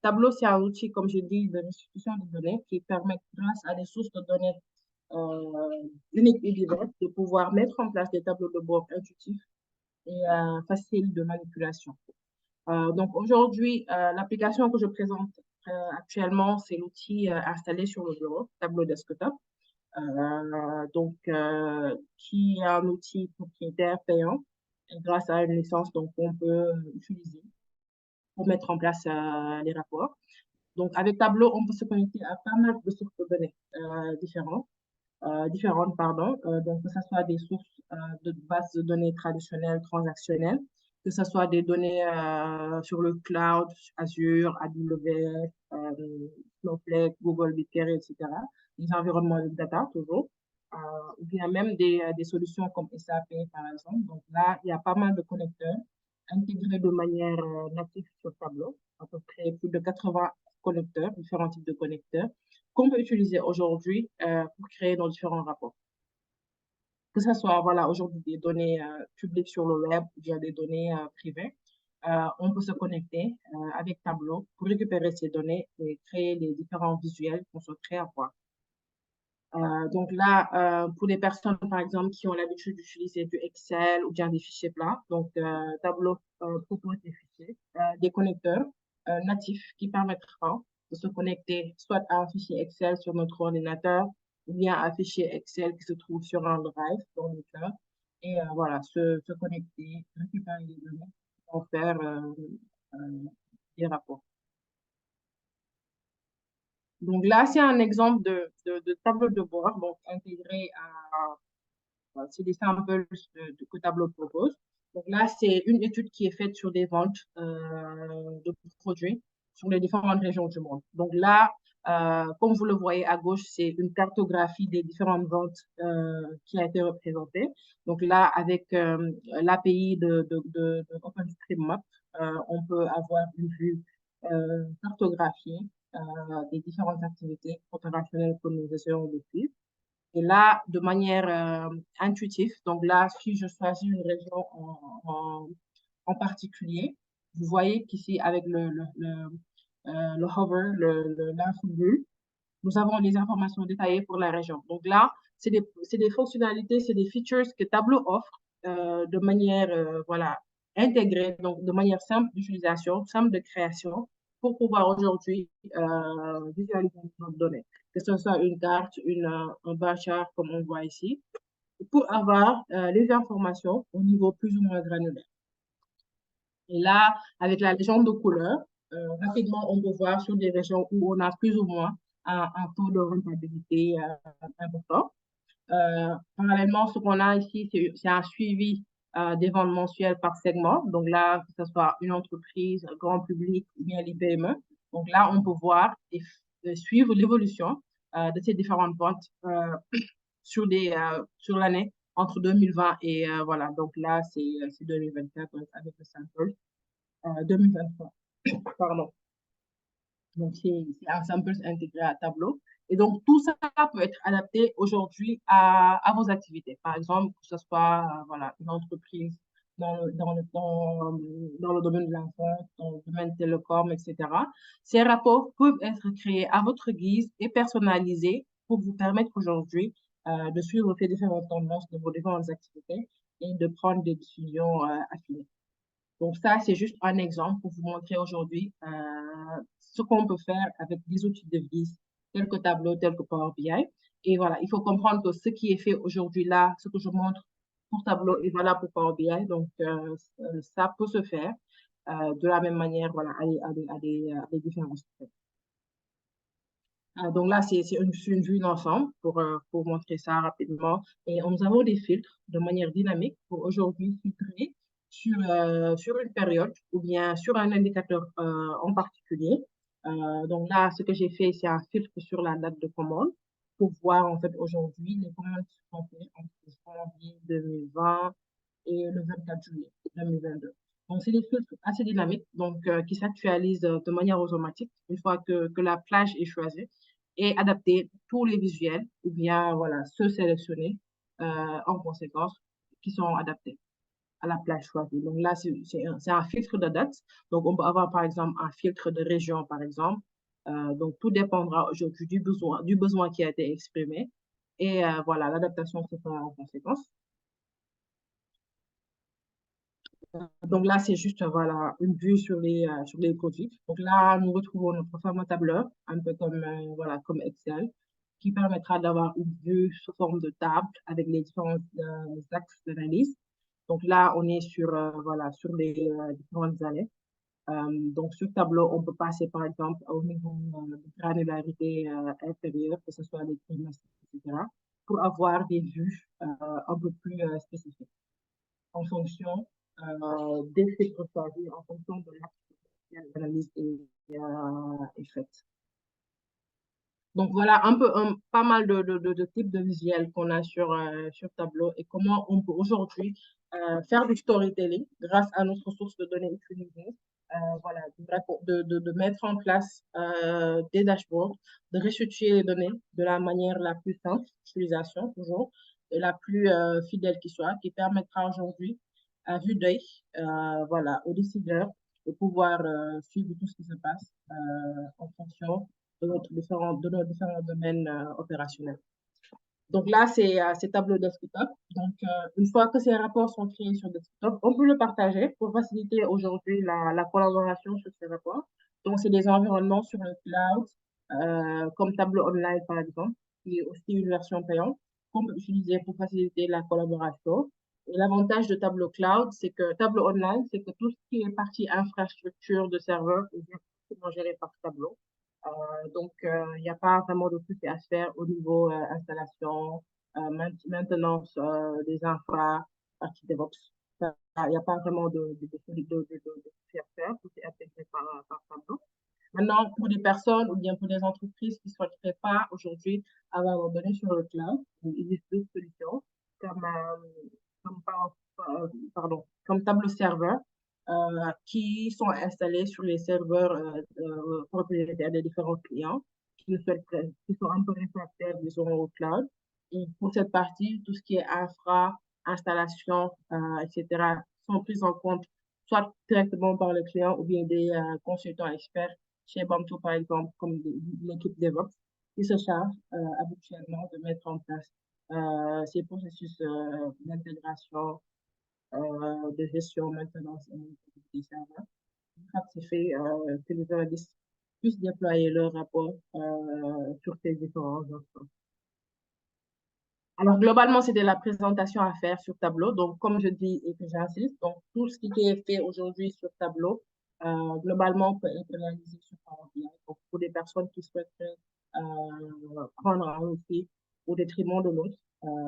B: Tableau, c'est un outil, comme j'ai dit, de restitution de données qui permet, grâce à des sources de données uniques et diverses, de pouvoir mettre en place des tableaux de bord intuitifs et faciles de manipulation. Donc aujourd'hui, l'application que je présente actuellement, c'est l'outil installé sur le bureau, Tableau Desktop, qui est un outil propriétaire payant et grâce à une licence donc, qu'on peut utiliser pour mettre en place les rapports. Donc avec Tableau, on peut se connecter à pas mal de sources de données différentes, pardon. Donc, que ce soit des sources de bases de données traditionnelles, transactionnelles, que ce soit des données sur le cloud, Azure, AWS, Snowflake, Google BigQuery, etc. Des environnements de data, toujours. Ou bien même des solutions comme SAP, par exemple. Donc là, il y a pas mal de connecteurs intégrés de manière native sur Tableau, à peu près plus de 80 connecteurs, différents types de connecteurs qu'on peut utiliser aujourd'hui pour créer nos différents rapports. Que ce soit voilà, aujourd'hui des données publiques sur le web ou bien des données privées, on peut se connecter avec Tableau pour récupérer ces données et créer les différents visuels qu'on souhaiterait avoir. Donc là, pour les personnes, par exemple, qui ont l'habitude d'utiliser du Excel ou bien des fichiers plats, donc Tableau propose des fichiers, des connecteurs natifs qui permettront de se connecter soit à un fichier Excel sur notre ordinateur ou bien à un fichier Excel qui se trouve sur un drive dans le cloud. Et voilà, se connecter, récupérer les données pour faire euh, des rapports. Donc là, c'est un exemple de tableau de bord donc intégré c'est des samples que Tableau propose. Donc là, c'est une étude qui est faite sur des ventes de produits sur les différentes régions du monde. Donc là, comme vous le voyez à gauche, c'est une cartographie des différentes ventes qui a été représentée. Donc là, avec l'API de OpenStreetMap, on peut avoir une vue cartographiée des différentes activités opérationnelles que nous essayons de suivre. Et là, de manière intuitive, donc là, si je choisis une région en particulier, vous voyez qu'ici, avec le hover, l'info-bulle, nous avons les informations détaillées pour la région. Donc là, c'est des fonctionnalités, c'est des features que Tableau offre de manière voilà, intégrée, donc de manière simple d'utilisation, simple de création, pour pouvoir aujourd'hui visualiser nos données, que ce soit une carte, un bar chart comme on voit ici, pour avoir les informations au niveau plus ou moins granulaire. Et là, avec la légende de couleur, rapidement, on peut voir sur des régions où on a plus ou moins un taux de rentabilité important. Parallèlement, ce qu'on a ici, c'est un suivi des ventes mensuelles par segment. Donc là, que ce soit une entreprise, un grand public ou bien les PME. Donc là, on peut voir et suivre l'évolution de ces différentes ventes sur l'année entre 2020 et voilà. Donc là, c'est 2024 avec le sample 2023. Pardon. Donc, c'est un sample intégré à Tableau. Et donc, tout ça peut être adapté aujourd'hui à vos activités. Par exemple, que ce soit voilà, une entreprise dans le domaine de la vente, dans le domaine télécom, etc. Ces rapports peuvent être créés à votre guise et personnalisés pour vous permettre aujourd'hui de suivre ces différentes tendances de vos différentes activités et de prendre des décisions affinées. Donc ça, c'est juste un exemple pour vous montrer aujourd'hui ce qu'on peut faire avec des outils de vis tels que Tableau, tels que Power BI. Et voilà, il faut comprendre que ce qui est fait aujourd'hui là, ce que je montre pour Tableau est valable pour Power BI. Donc ça peut se faire de la même manière voilà, à des différents stades. Donc là, c'est une vue d'ensemble pour montrer ça rapidement. Et nous avons des filtres de manière dynamique pour aujourd'hui filtrer sur une période ou bien sur un indicateur en particulier. Donc là, ce que j'ai fait, c'est un filtre sur la date de commande pour voir en fait aujourd'hui les commandes qui sont faites entre janvier 2020 et le 24 juillet 2022. Donc, c'est des filtres assez dynamiques donc, qui s'actualisent de manière automatique une fois que la plage est choisie et adapter tous les visuels ou bien voilà, ceux sélectionnés en conséquence qui sont adaptés à la plage choisie. Donc là, c'est un filtre de date. Donc, on peut avoir par exemple un filtre de région, par exemple. Donc, tout dépendra aujourd'hui du besoin qui a été exprimé. Et voilà, l'adaptation se fera en conséquence. Donc là, c'est juste voilà, une vue sur les produits. Donc là, nous retrouvons notre fameux tableur, un peu comme, voilà, comme Excel, qui permettra d'avoir une vue sous forme de table avec les différents axes d'analyse. Donc là, on est sur, voilà, sur les différentes années. Donc sur Tableau, on peut passer par exemple au niveau de granularité inférieure, que ce soit les trimestres, etc., pour avoir des vues un peu plus spécifiques en fonction des filtres choisis, en fonction de l'analyse est faite. Donc voilà un peu pas mal de types de visuels qu'on a sur Tableau et comment on peut aujourd'hui faire du storytelling grâce à notre source de données utilisée. Voilà, de mettre en place des dashboards, de restituer les données de la manière la plus simple d'utilisation toujours et la plus fidèle qui soit, qui permettra aujourd'hui à vue d'œil voilà, aux décideurs de pouvoir suivre tout ce qui se passe en fonction de nos différents domaines opérationnels. Donc là, c'est tableau desktop. Donc, une fois que ces rapports sont créés sur desktop, on peut le partager pour faciliter aujourd'hui la collaboration sur ces rapports. Donc, c'est des environnements sur le cloud, comme Tableau Online, par exemple, qui est aussi une version payante qu'on peut utiliser pour faciliter la collaboration. Et l'avantage de Tableau Cloud, c'est que Tableau Online, c'est que tout ce qui est partie infrastructure de serveur est directement géré par Tableau. Donc, il n'y a pas vraiment de souci à se faire au niveau installation, maintenance des infra, partie DevOps. Il n'y a pas vraiment de souci à faire, tout est intégré par Tableau. Maintenant, pour des personnes ou bien pour des entreprises qui ne souhaiteraient pas aujourd'hui avoir leurs données sur le cloud, il existe d'autres solutions comme, comme, comme Tableau Server qui sont installés sur les serveurs propriétaires des différents clients qui sont un peu réfractaires, disons, au cloud. Et pour cette partie, tout ce qui est infra, installation, etc., sont pris en compte soit directement par le client ou bien des consultants experts chez Bamto, par exemple, comme l'équipe DevOps, qui se charge habituellement de mettre en place ces processus d'intégration, de gestion, maintenance et des serveurs. C'est fait que les journalistes puissent déployer leur rapport sur ces différents offres. Alors, globalement, c'était la présentation à faire sur Tableau. Donc, comme je dis et que j'insiste, donc tout ce qui est fait aujourd'hui sur Tableau, globalement, peut être réalisé sur Power BI. Donc, pour des personnes qui souhaiteraient prendre un outil au détriment de l'autre,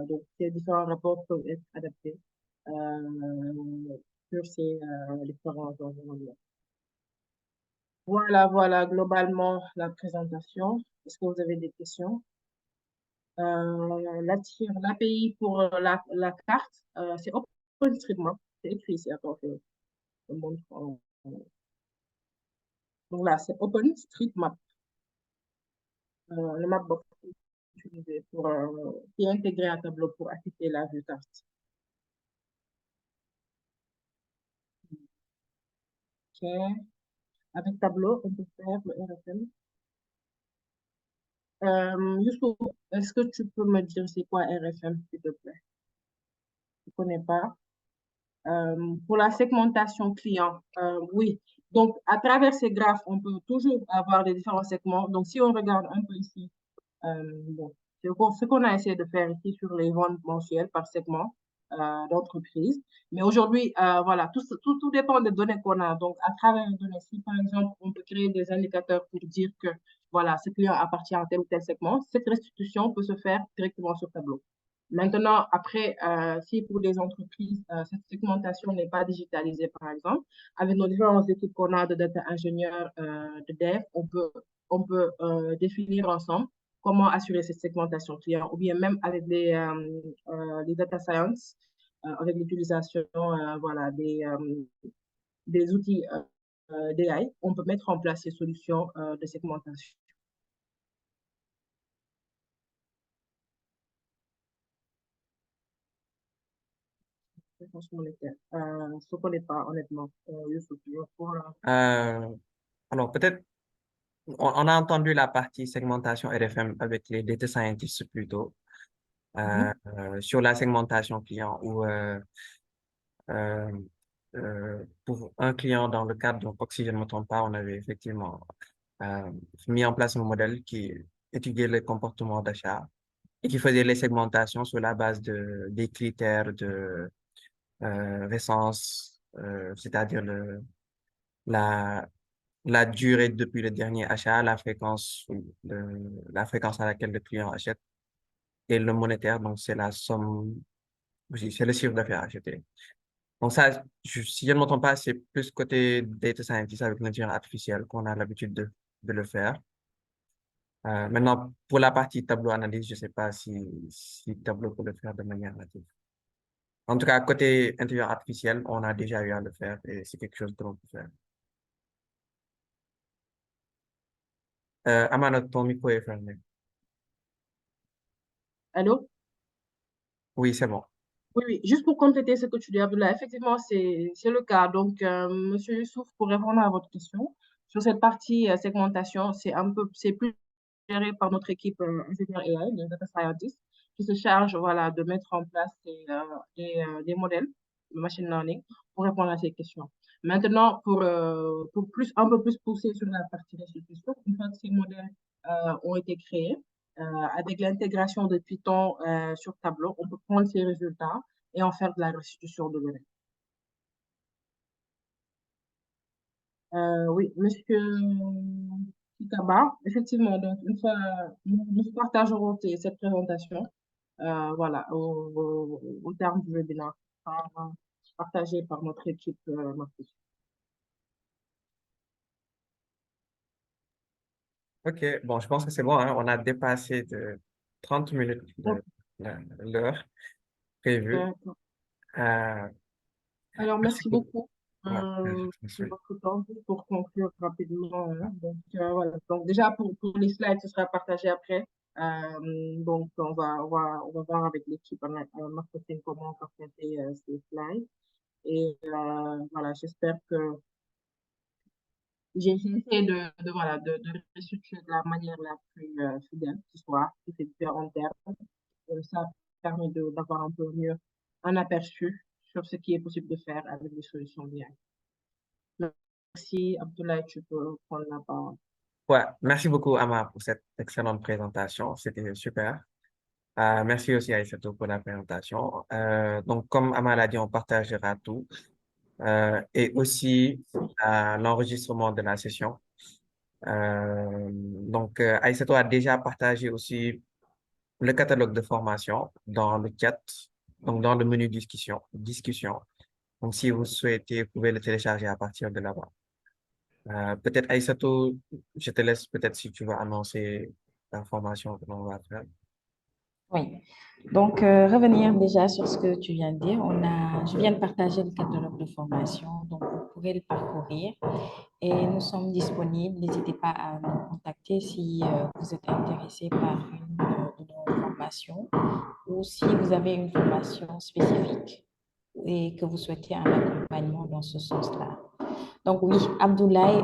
B: donc ces différents rapports peuvent être adaptés sur ces différents environnements. Voilà, globalement, la présentation. Est-ce que vous avez des questions? L'API pour la carte, c'est OpenStreetMap. C'est écrit ici, attends, je montre. Donc là, c'est OpenStreetMap, le mapbox utilisé qui est intégré à Tableau pour afficher la vue carte. Ok. Avec Tableau, on peut faire le RFM. Youssouf, est-ce que tu peux me dire c'est quoi RFM, s'il te plaît? Je ne connais pas. Pour la segmentation client, oui. Donc, à travers ces graphes, on peut toujours avoir des différents segments. Donc, si on regarde un peu ici, bon, ce qu'on a essayé de faire ici sur les ventes mensuelles par segment d'entreprise. Mais aujourd'hui, voilà, tout dépend des données qu'on a. Donc, à travers les données, si par exemple, on peut créer des indicateurs pour dire que, voilà, ce client appartient à tel ou tel segment, cette restitution peut se faire directement sur Tableau. Maintenant, après, si pour les entreprises, cette segmentation n'est pas digitalisée, par exemple, avec nos différentes équipes qu'on a de data ingénieurs, de dev, on peut définir ensemble comment assurer cette segmentation client, ou bien même avec les data science, avec l'utilisation voilà, des outils d'AI, on peut mettre en place ces solutions de segmentation. Je ne connais pas, honnêtement.
A: Alors, peut-être, on a entendu la partie segmentation RFM avec les data scientists plutôt, sur la segmentation client ou euh, pour un client dans le cadre d'un si je ne me trompe pas, on avait effectivement mis en place un modèle qui étudiait les comportements d'achat et qui faisait les segmentations sur la base des critères de récence, c'est-à-dire la, la durée depuis le dernier achat, la fréquence à laquelle le client achète et le monétaire, donc c'est la somme, oui, c'est le chiffre d'affaires acheté. Donc ça, si je ne m'entends pas, c'est plus côté data scientist avec l'intelligence artificielle qu'on a l'habitude de le faire. Maintenant, pour la partie tableau analyse, je ne sais pas si Tableau peut le faire de manière native. En tout cas, côté intelligence artificielle, on a déjà eu à le faire et c'est quelque chose que l'on peut faire. Amana, ton micro est fermé.
B: Allô?
A: Oui, c'est bon.
B: Oui, juste pour compléter ce que tu dis, Abdullah, effectivement, c'est le cas. Donc, Monsieur Youssouf, pour répondre à votre question, sur cette partie segmentation, c'est plus géré par notre équipe ingénieur AI, les data scientists, qui se charge, voilà, de mettre en place des modèles de machine learning pour répondre à ces questions. Maintenant, pour un peu plus pousser sur la partie restitution, une fois que ces modèles ont été créés, avec l'intégration de Python sur Tableau, on peut prendre ces résultats et en faire de la restitution de données. Oui, monsieur Kikaba. Effectivement, donc une fois, nous partagerons cette présentation, voilà, au terme du webinaire, partagé par notre équipe marketing.
A: OK, bon, je pense que c'est bon, hein. On a dépassé de 30 minutes l'heure prévue.
B: D'accord.
A: Euh,
B: Alors,
A: merci
B: merci
A: beaucoup.
B: beaucoup
A: Ouais,
B: pour
A: merci.
B: votre temps. Pour conclure rapidement, hein. Donc, voilà. Donc, déjà, pour les slides, ce sera partagé après. Donc, on va voir avec l'équipe marketing comment on va présenter ces slides. Et voilà, j'espère que j'ai essayé voilà, de restituer de la manière la plus fidèle qui soit, qui fait différents termes. Ça permet d'avoir un peu mieux un aperçu sur ce qui est possible de faire avec des solutions BI. Merci, Abdoulaye, tu peux prendre la parole.
A: Ouais, merci beaucoup, Ama, pour cette excellente présentation. C'était super. Merci aussi à Aïssatou pour la présentation. Donc, comme Ama l'a dit, on partagera tout et aussi l'enregistrement de la session. Donc, Aïssatou a déjà partagé aussi le catalogue de formation dans le chat, donc dans le menu discussion. Donc, si vous souhaitez, vous pouvez le télécharger à partir de là-bas. Peut-être, Aïssatou, je te laisse peut-être si tu vas annoncer la formation que l'on va faire.
C: Oui. Donc, revenir déjà sur ce que tu viens de dire. Je viens de partager le catalogue de formation, donc vous pourrez le parcourir et nous sommes disponibles. N'hésitez pas à nous contacter si vous êtes intéressé par une de nos formations ou si vous avez une formation spécifique et que vous souhaitez un accompagnement dans ce sens-là. Donc oui, Abdoulaye,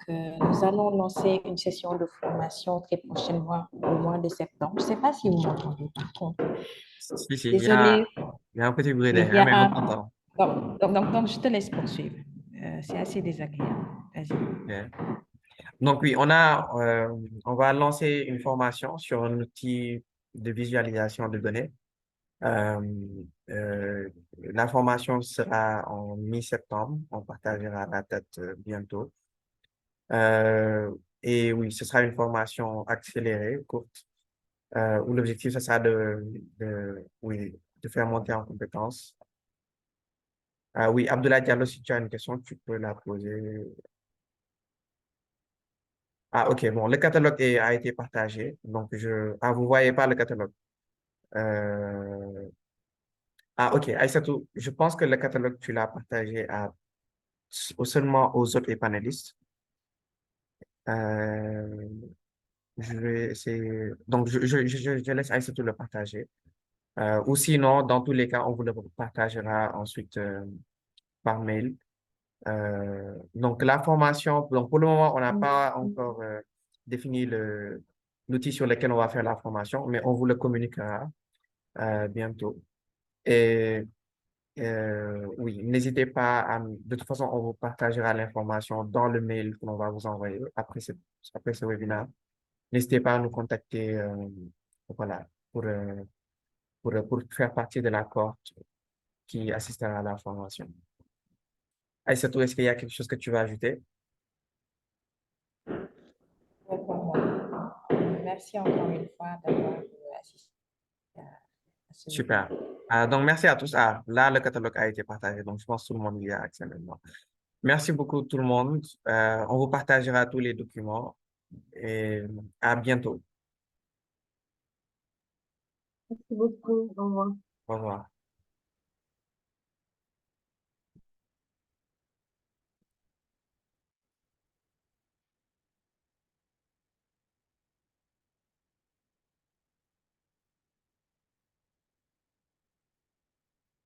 C: nous allons lancer une session de formation très prochainement au mois de septembre. Je ne sais pas si vous m'entendez par contre.
A: Si, si,
C: Désolée,
A: il y a un petit bruit
C: oui, il y
A: derrière,
C: a
A: mais on t'entend.
C: donc, je te laisse poursuivre. C'est assez désagréable. Vas-y.
A: Ok. Donc oui, on va lancer une formation sur un outil de visualisation de données. Euh, la formation sera en mi-septembre. On partagera la date bientôt. Euh, et oui, ce sera une formation accélérée, courte, où l'objectif, ce sera oui, de faire monter en compétences. Oui, Abdoulaye Diallo, si tu as une question, tu peux la poser. Ah, ok, bon, le catalogue a été partagé. Donc, vous voyez pas le catalogue. Euh, ok, Aïssatou, je pense que le catalogue, tu l'as partagé seulement aux autres et panélistes. Euh, je vais essayer. Donc, je laisse Aïssatou le partager. Ou sinon, dans tous les cas, on vous le partagera ensuite par mail. Donc, la formation, donc pour le moment, on n'a pas encore défini l'outil sur lequel on va faire la formation, mais on vous le communiquera bientôt. Et oui, n'hésitez pas de toute façon, on vous partagera l'information dans le mail que l'on va vous envoyer après ce webinaire. N'hésitez pas à nous contacter voilà, pour faire partie de la cohorte qui assistera à la formation. Aïssatou, est-ce qu'il y a quelque chose que tu veux ajouter?
C: Merci encore une fois d'avoir assisté à ce
A: Super.
C: webinaire.
A: Donc, merci à tous. Là, le catalogue a été partagé, donc je pense que tout le monde y a accès maintenant. Merci beaucoup tout le monde. On vous partagera tous les documents et à bientôt.
B: Merci beaucoup. Au revoir.
A: Au revoir.